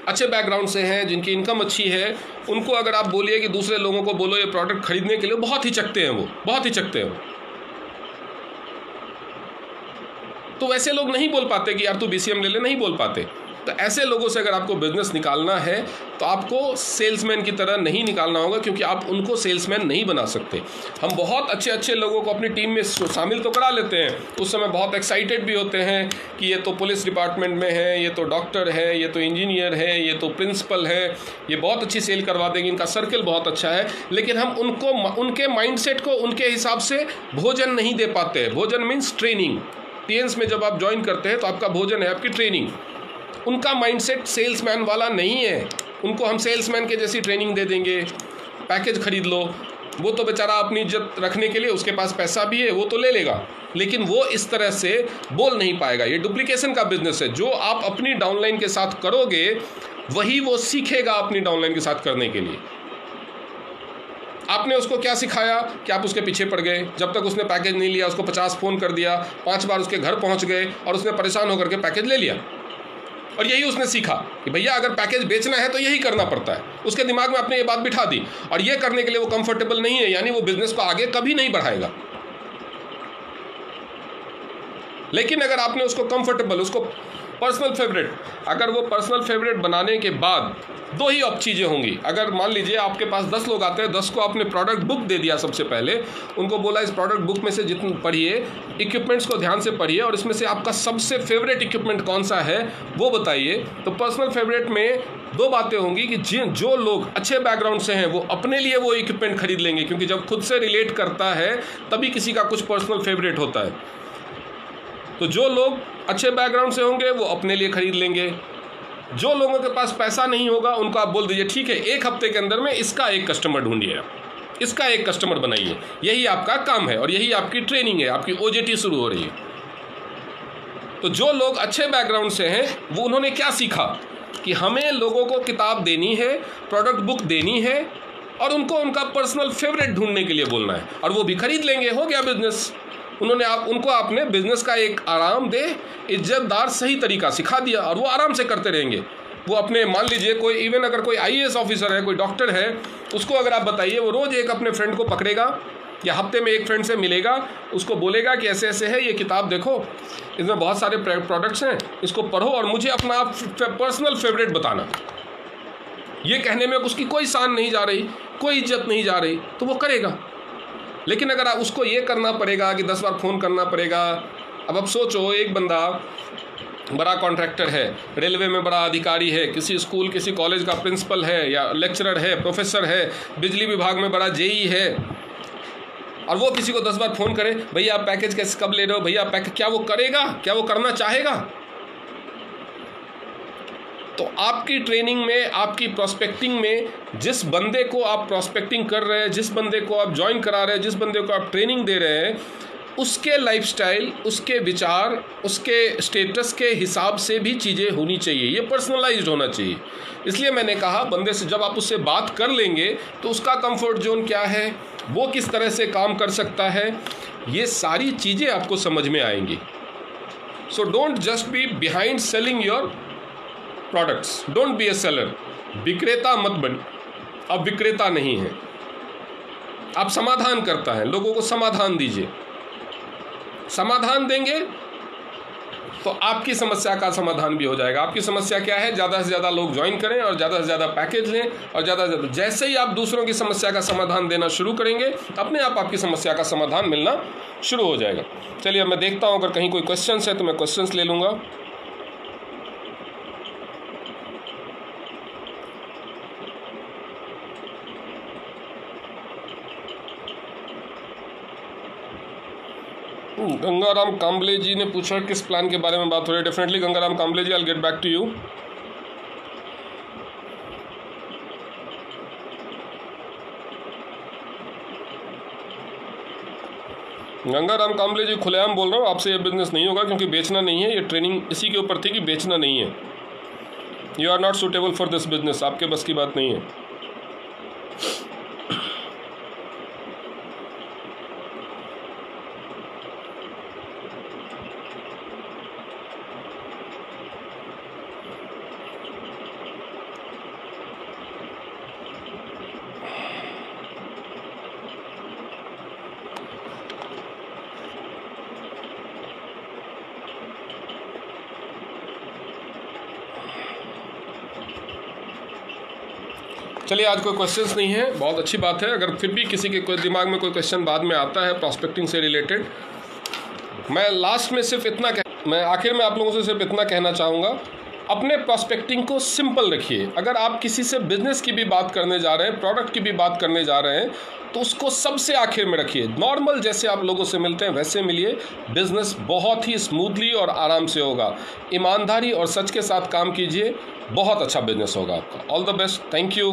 A: अच्छे बैकग्राउंड से हैं, जिनकी इनकम अच्छी है, उनको अगर आप बोलिए कि दूसरे लोगों को बोलो ये प्रोडक्ट खरीदने के लिए, बहुत हिचकते हैं वो, बहुत हिचकते हैं वो। तो वैसे लोग नहीं बोल पाते कि यार तू BCM ले ले, नहीं बोल पाते। तो ऐसे लोगों से अगर आपको बिजनेस निकालना है तो आपको सेल्समैन की तरह नहीं निकालना होगा, क्योंकि आप उनको सेल्समैन नहीं बना सकते। हम बहुत अच्छे अच्छे लोगों को अपनी टीम में शामिल तो करा लेते हैं, उस समय बहुत एक्साइटेड भी होते हैं कि ये तो पुलिस डिपार्टमेंट में है, ये तो डॉक्टर है, ये तो इंजीनियर है, ये तो प्रिंसिपल है, ये बहुत अच्छी सेल करवा देंगे, इनका सर्कल बहुत अच्छा है। लेकिन हम उनको उनके माइंडसेट को उनके हिसाब से भोजन नहीं दे पाते। भोजन मीन्स ट्रेनिंग। टीएन्स में जब आप ज्वाइन करते हैं तो आपका भोजन है आपकी ट्रेनिंग। उनका माइंडसेट सेल्समैन वाला नहीं है। उनको हम सेल्समैन के जैसी ट्रेनिंग दे देंगे, पैकेज खरीद लो, वो तो बेचारा अपनी इज्जत रखने के लिए उसके पास पैसा भी है, वो तो ले लेगा, लेकिन वो इस तरह से बोल नहीं पाएगा। ये डुप्लीकेशन का बिजनेस है। जो आप अपनी डाउनलाइन के साथ करोगे वही वो सीखेगा अपनी डाउनलाइन के साथ करने के लिए। आपने उसको क्या सिखाया कि आप उसके पीछे पड़ गए, जब तक उसने पैकेज नहीं लिया उसको 50 फ़ोन कर दिया, 5 बार उसके घर पहुंच गए और उसने परेशान होकर के पैकेज ले लिया। और यही उसने सीखा कि भैया अगर पैकेज बेचना है तो यही करना पड़ता है। उसके दिमाग में आपने ये बात बिठा दी और ये करने के लिए वो कंफर्टेबल नहीं है, यानी वो बिजनेस को आगे कभी नहीं बढ़ाएगा। लेकिन अगर आपने उसको कंफर्टेबल, उसको पर्सनल फेवरेट, अगर वो पर्सनल फेवरेट बनाने के बाद दो ही अब चीज़ें होंगी। अगर मान लीजिए आपके पास 10 लोग आते हैं, 10 को आपने प्रोडक्ट बुक दे दिया सबसे पहले, उनको बोला इस प्रोडक्ट बुक में से जितने पढ़िए, इक्विपमेंट्स को ध्यान से पढ़िए और इसमें से आपका सबसे फेवरेट इक्विपमेंट कौन सा है वो बताइए। तो पर्सनल फेवरेट में दो बातें होंगी कि जो लोग अच्छे बैकग्राउंड से हैं वो अपने लिए वो इक्विपमेंट खरीद लेंगे, क्योंकि जब खुद से रिलेट करता है तभी किसी का कुछ पर्सनल फेवरेट होता है। तो जो लोग अच्छे बैकग्राउंड से होंगे वो अपने लिए खरीद लेंगे। जो लोगों के पास पैसा नहीं होगा उनको आप बोल दीजिए ठीक है, 1 हफ्ते के अंदर में इसका एक कस्टमर ढूंढिए, इसका एक कस्टमर बनाइए। यही आपका काम है और यही आपकी ट्रेनिंग है, आपकी OJT शुरू हो रही है। तो जो लोग अच्छे बैकग्राउंड से हैं वो उन्होंने क्या सीखा कि हमें लोगों को किताब देनी है, प्रोडक्ट बुक देनी है और उनको उनका पर्सनल फेवरेट ढूंढने के लिए बोलना है और वो भी खरीद लेंगे। हो गया बिजनेस। उनको आपने बिजनेस का एक आरामदेह, इज्जतदार, सही तरीका सिखा दिया और वो आराम से करते रहेंगे। वो अपने, मान लीजिए कोई इवन अगर कोई IAS ऑफिसर है, कोई डॉक्टर है, उसको अगर आप बताइए, वो रोज़ एक अपने फ्रेंड को पकड़ेगा या हफ्ते में एक फ्रेंड से मिलेगा, उसको बोलेगा कि ऐसे ऐसे है, ये किताब देखो, इसमें बहुत सारे प्रोडक्ट्स हैं, इसको पढ़ो और मुझे अपना आप पर्सनल फेवरेट बताना। ये कहने में उसकी कोई शान नहीं जा रही, कोई इज्जत नहीं जा रही, तो वो करेगा। लेकिन अगर आप उसको ये करना पड़ेगा कि 10 बार फ़ोन करना पड़ेगा। अब सोचो, एक बंदा बड़ा कॉन्ट्रैक्टर है, रेलवे में बड़ा अधिकारी है, किसी स्कूल किसी कॉलेज का प्रिंसिपल है या लेक्चरर है, प्रोफेसर है, बिजली विभाग में बड़ा JE है, और वो किसी को 10 बार फ़ोन करे, भैया आप पैकेज कैसे कब ले रहे हो, भैया पैकेज, क्या वो करेगा? क्या वो करना चाहेगा? तो आपकी ट्रेनिंग में, आपकी प्रोस्पेक्टिंग में, जिस बंदे को आप प्रोस्पेक्टिंग कर रहे हैं, जिस बंदे को आप ज्वाइन करा रहे हैं, जिस बंदे को आप ट्रेनिंग दे रहे हैं, उसके लाइफस्टाइल, उसके विचार, उसके स्टेटस के हिसाब से भी चीज़ें होनी चाहिए। ये पर्सनलाइज्ड होना चाहिए। इसलिए मैंने कहा बंदे से जब आप उससे बात कर लेंगे तो उसका कंफर्ट जोन क्या है, वो किस तरह से काम कर सकता है, ये सारी चीज़ें आपको समझ में आएंगी। So don't just be behind selling your products, don't be A seller. विक्रेता मत बन, अब विक्रेता नहीं है, आप समाधान करता है। लोगों को समाधान दीजिए। समाधान देंगे तो आपकी समस्या का समाधान भी हो जाएगा। आपकी समस्या क्या है? ज़्यादा से ज़्यादा लोग ज्वाइन करें और ज़्यादा से ज़्यादा पैकेज लें और ज़्यादा से ज़्यादा, जैसे ही आप दूसरों की समस्या का समाधान देना शुरू करेंगे, अपने आप आपकी समस्या का समाधान मिलना शुरू हो जाएगा। चलिए, मैं देखता हूँ अगर कहीं कोई क्वेश्चंस है तो मैं क्वेश्चंस ले लूँगा। गंगाराम कांबले जी ने पूछा किस प्लान के बारे में बात हो रही है। Definitely Gangaram Kamble ji, I will get back to you. Gangaram Kamble ji, खुलेआम बोल रहा हूँ, आपसे ये बिजनेस नहीं होगा क्योंकि बेचना नहीं है। ये ट्रेनिंग इसी के ऊपर थी कि बेचना नहीं है। You are not suitable for this business, आपके बस की बात नहीं है। चलिए, आज कोई क्वेश्चंस नहीं है, बहुत अच्छी बात है। अगर फिर भी किसी के कोई दिमाग में कोई क्वेश्चन बाद में आता है प्रॉस्पेक्टिंग से रिलेटेड, मैं लास्ट में सिर्फ इतना मैं आखिर में आप लोगों से सिर्फ इतना कहना चाहूँगा, अपने प्रॉस्पेक्टिंग को सिंपल रखिए। अगर आप किसी से बिजनेस की भी बात करने जा रहे हैं, प्रोडक्ट की भी बात करने जा रहे हैं, तो उसको सबसे आखिर में रखिए। नॉर्मल जैसे आप लोगों से मिलते हैं वैसे मिलिए, बिजनेस बहुत ही स्मूथली और आराम से होगा। ईमानदारी और सच के साथ काम कीजिए, बहुत अच्छा बिजनेस होगा आपका। All the best, thank you.